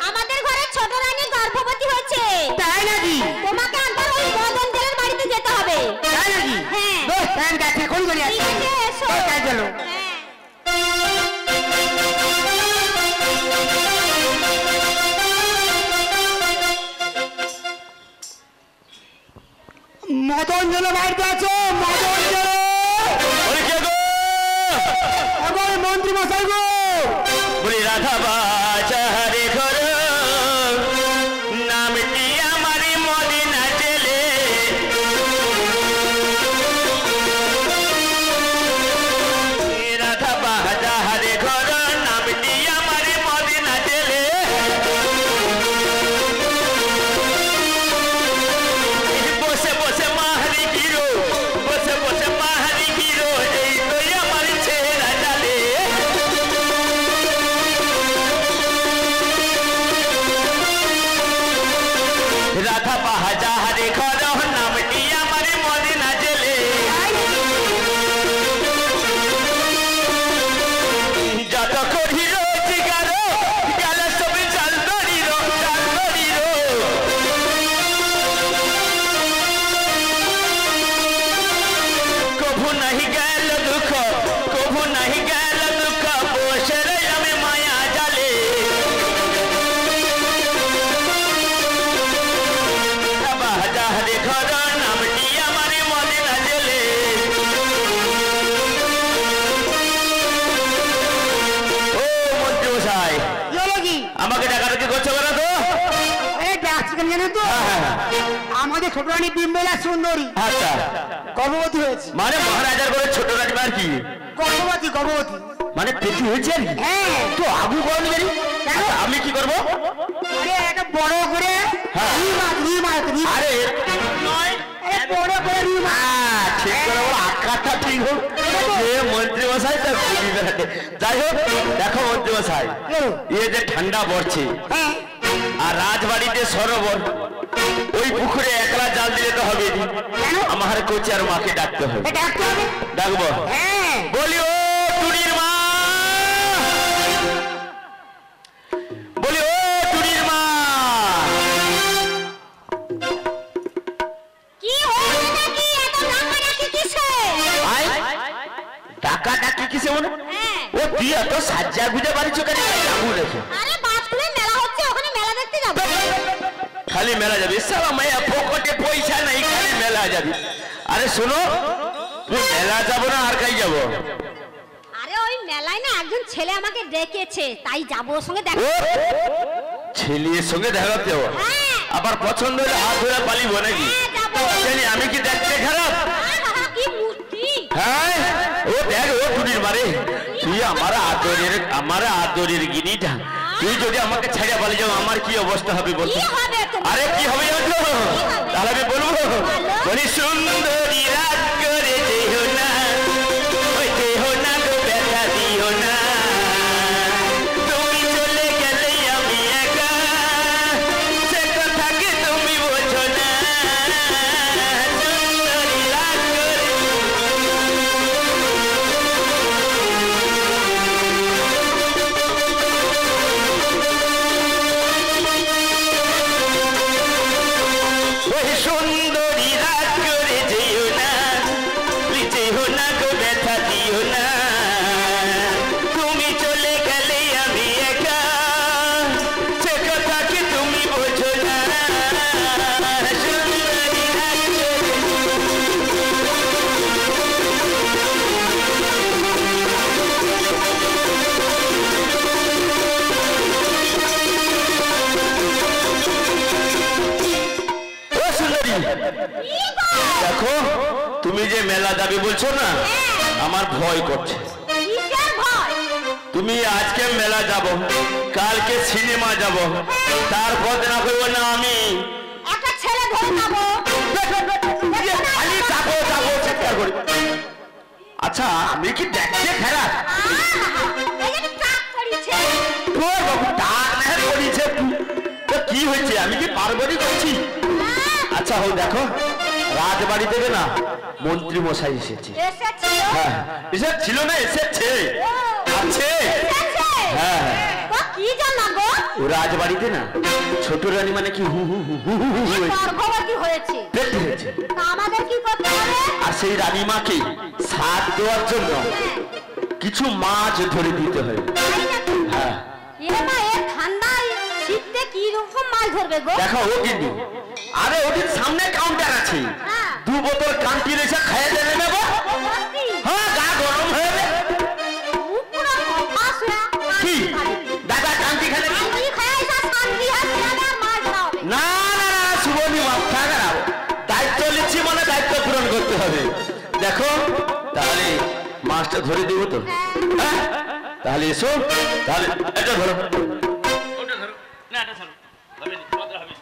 আমাদের ঘরে ছোট রানী গর্ভবতী হয়েছে তাই নাকি? তোমাকে আনতে ওই মদনজালের বাড়িতে যেতে হবে তাই নাকি? হ্যাঁ। বেশ, টাইম কাটছে, কোন করে ঠিক আসছে? আছে এসো বেশ, তাই চলো। হ্যাঁ মদন জেলে বাড়িতে আছো? মদন জেলে বলি কে গো? মন্ত্রী মশাই গো। বলি রাধা বাজারে ঘর আমাকে ডাকাডাকি করছো কেন তো? এই ডাকছি কেন জানো তো? আমাদের ছোট রানী বিমলা সুন্দরী আচ্ছা, গর্ভবতী হয়েছে। মানে মহারাজার ঘরে ছোট রানী আর কি? গর্ভবতী গর্ভবতী। মানে পেটি হয়েছে আর কি? হ্যাঁ। তো আবু বল জানি। আচ্ছা, আমি কি করব? আরে একটা বড় করে হ্যাঁ। রুই মাছ আরে নয়, বড় করে রুই মাছ। ঠিক করে বলো, আকারটা ঠিক হোক। যে মন্ত্রী মশাই তার গুলি বেড়াতে। যাই হোক, দেখো মন্ত্রী মশাই, ইয়ে যে ঠান্ডা পড়ছে হ্যাঁ। আর রাজবাড়িতে সরোবর, ওই পুকুরে একলা জাল দিলে তো হবে না। আমার কোচি আর মাকে ডাকতে হবে। ডাকতে হবে। ডাকবো? হ্যাঁ। বলি ও টুনির মা, বলি ও টুনির মা। কি হয়েছে নাকি? এত ডাকাডাকি কিসে? আয়, ডাকাডাকি কিসে মনে? হ্যাঁ। ও তুই এত সাজ্জা গুজে বাড়িছ কেন? যাবো দেখো। আরে বাসকুলে মেলা হচ্ছে, ওখানে মেলা দেখতে যাব। খালি মেলা যাবি? সালা মাইয়া পকেটে পয়সা নাই, খালি মেলা যাবি? আরে শোনো, তুই মেলা যাবো না আর কাই যাবো? আরে ওই মেলায় না একজন ছেলে আমাকে ডেকেছে, তাই যাব ওর সঙ্গে দেখা। ও ছেলের সঙ্গে দেখা করতে যাবো? হ্যাঁ। আবার পছন্দ হলে হাত ধরে পালিব নাকি? হ্যাঁ, যাবো। জানি আমি কি দেখতে খারাপ? আহা, কি মূর্তি! হ্যাঁ, ও দেখ, ও টুনির মারে, তুই আমার আদরের গিনিটা, তুই যদি আমাকে ছেড়ে পালিয়ে যাও আমার কি অবস্থা হবে বল? কি হবে তোমার? আরে কি হবে জানো? তাহলে আমি বলবো, বলি সুন্দরী রাত করে যেও না, ওই যেও না গো ব্যথা দিও না, তুমি চলে গেলে আমি একা, সে কথাকে তুমি বোঝো না, সুন্দরী রাত করে। ওই সুন্দরী রাত করে যেও না, যেও না গো ব্যথা দিও না, তুমি চলে গেলে আমি একা, সে কথা কি তুমি বোঝো না, সুন্দরী রাত করে। ও সুন্দরী, দেখো তুমি যে মেলা যাবে বলছো না, আমার ভয় করছে। কিসের ভয়? তুমি আজকে মেলা যাব, কালকে সিনেমা যাব, তারপর না করবো না আমি একটা ছেলে ধরে যাবো। খালি যাবো যাবো চিৎকার করি। আচ্ছা, আমি কি দেখতে খারাপ? এই যে ট্রাক করেছে। তোর বাবু টাক না করিছে, তো কি হয়েছে? আমি কি পারবনি করছি? আচ্ছা হোক, দেখো রাজবাড়ি থেকে না মন্ত্রী মশাই এসেছে। এসেছে? হ্যাঁ, ছিল না, এসেছে। আছে। এসেছে? হ্যাঁ। তো কি জানা গো? ও রাজবাড়িতে না ছোট রানী মানে কি হু হু হু হু হু হু হয়েছে। গর্ভবতী হয়েছে। পেটে হয়েছে। তা আমাদের কি করতে হবে? আর সেই রানীমাকে সাথ দেওয়ার জন্য কিছু মাছ ধরে দিতে হয়। তাই নাকি? হ্যাঁ। এ মা, এ ঠান্ডায় শীতে কি রকম মাছ ধরবে গো? দেখো ও কিন্তু, আরে ওদের সামনে কাউন্টার আছে, হ্যাঁ। 2 বোতল কান্টি রেখে খাইয়ে দেবে নেবো। সত্যি? হ্যাঁ, গা গরম হয়ে যাবে। মুখ পুরো ফাঁসা। কি দাদা কান্টি খেলে? কান্তি খায় যা শান্তি আছে, আবার মাছ ধরা হবে। না না না, শুভনি মাথা খারাপ। দায়িত্ব নিচ্ছি মানে দায়িত্ব পূরণ করতে হবে। দেখো তাহলে মাছটা ধরে দেবো তো? হ্যাঁ, তাহলে এসো, তাহলে এটা ধরো, ওটা ধরো, না এটা ধরো, হবে না, কথা হবে।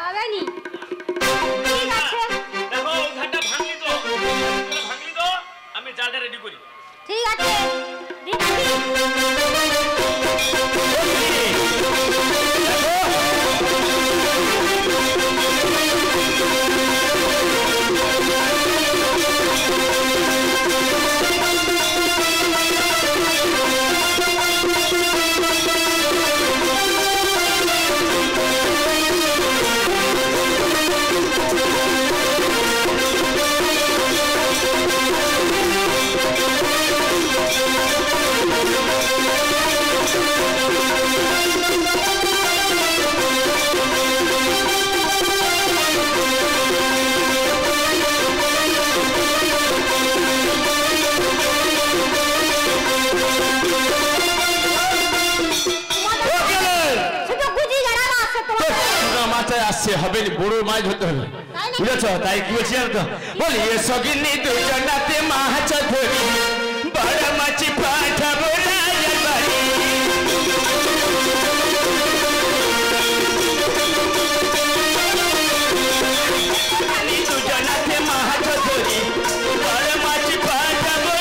হবে নি? ঠিক আছে, দেখো ঘাটটা ভাঙলি তো, ভাঙলি তো, আমি জালটা রেডি করি। ঠিক আছে, দিচ্ছি। মাছটা আসছে হবে বড় মাছ ধরতে হবে বুঝেছ তাই কি বলছি জানো তো বলি এসো গিন্নি দুজনাতে মাছ ধরি বড় মাছ পাঠাবো রাজার বাড়ি দুজনাতে মাছ ধরি বড় মাছ পাঠাবো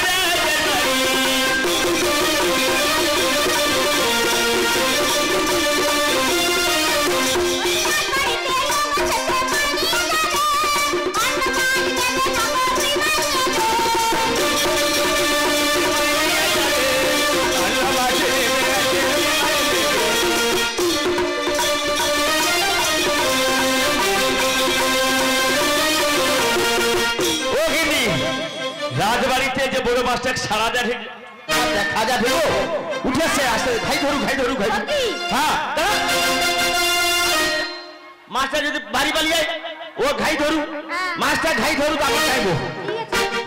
রাজার বাড়ি রাজবাড়িতে যে বড় মাছটা সারা দেখে খাজা দেবো উঠেছে আসতে ভাই ধরু হ্যাঁ মাছটা যদি বাড়ি বালিয়ে ও ঘাই ধরু মাছটা ঘাই ধরু আমি চাইবো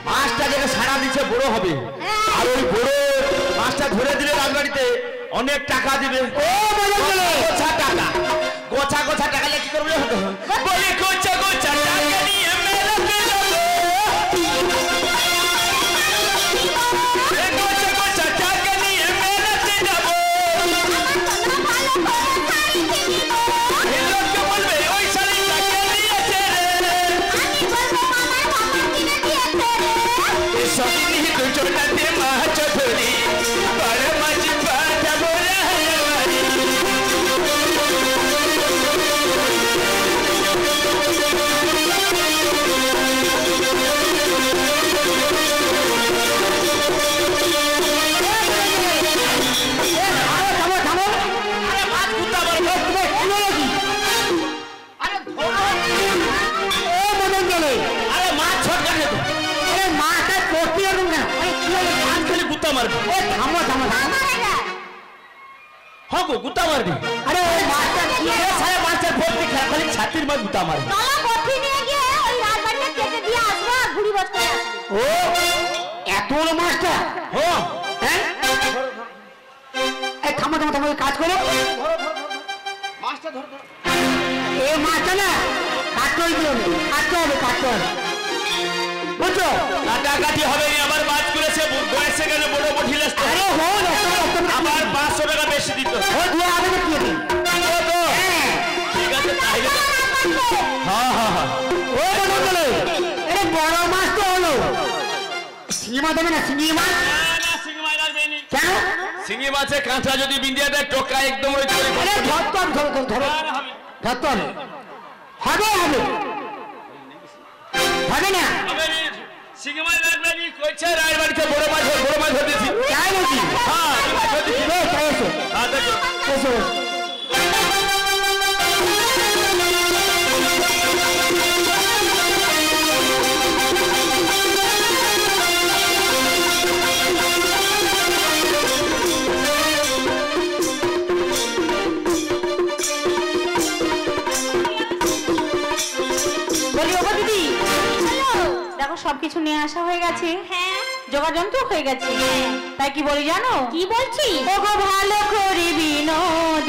মাছটা যেটা সারা দিচ্ছে বড় হবে আর ওই বড় মাছটা ধরে দিলে রাজবাড়িতে অনেক টাকা দিবে ও গোছা টাকা গোছা টাকা কি করবে বলি গোছা টাকা নিয়ে মেলাতে যাবো গুতা মারবি আরে ওই মাছটা কি রে সারা মাছের ভর্তি খেলা খালি ছাতির মাছ গুতা মারবি চলো কফি নিয়ে গিয়ে ওই রাজবাড়িতে কেটে দিয়ে আসবো আর ঘুরি বস করে আসবো ও এত বড় মাছটা হ্যাঁ এই থামো কাজ করো মাছটা ধর এই মাছটা না কাটতে হবে বুঝছো কাটাকাটি হবে আবার মাছ করেছে বয়সে গেলে বড় বঠিল আরে হো আবার 500 টাকা বেশি দিতে ও দিয়ে হবে না কি ঠিক আছে তাহলে হ্যাঁ ও বলে আরে বড় মাছ তো হলো শিঙি মাছ দেবে না শিঙি মাছ না শিঙি মাছ লাগবে নি কেন শিঙি মাছে কাঁচা যদি বিন্দিয়া দেয় টোকা একদম ওই আরে ধরো হবে না শিঙি মাছ লাগবে নি কইছে রাজবাড়িতে বড় মাছ ধরেছি তাই নাকি হ্যাঁ এসো এসো বলি ওগো দিদি দেখো সবকিছু নিয়ে আসা হয়ে গেছে হ্যাঁ যোগাযন্ত্র হয়ে গেছে তাই কি বলি জানো কি বলছি ওগো ভালো করে বিনোদ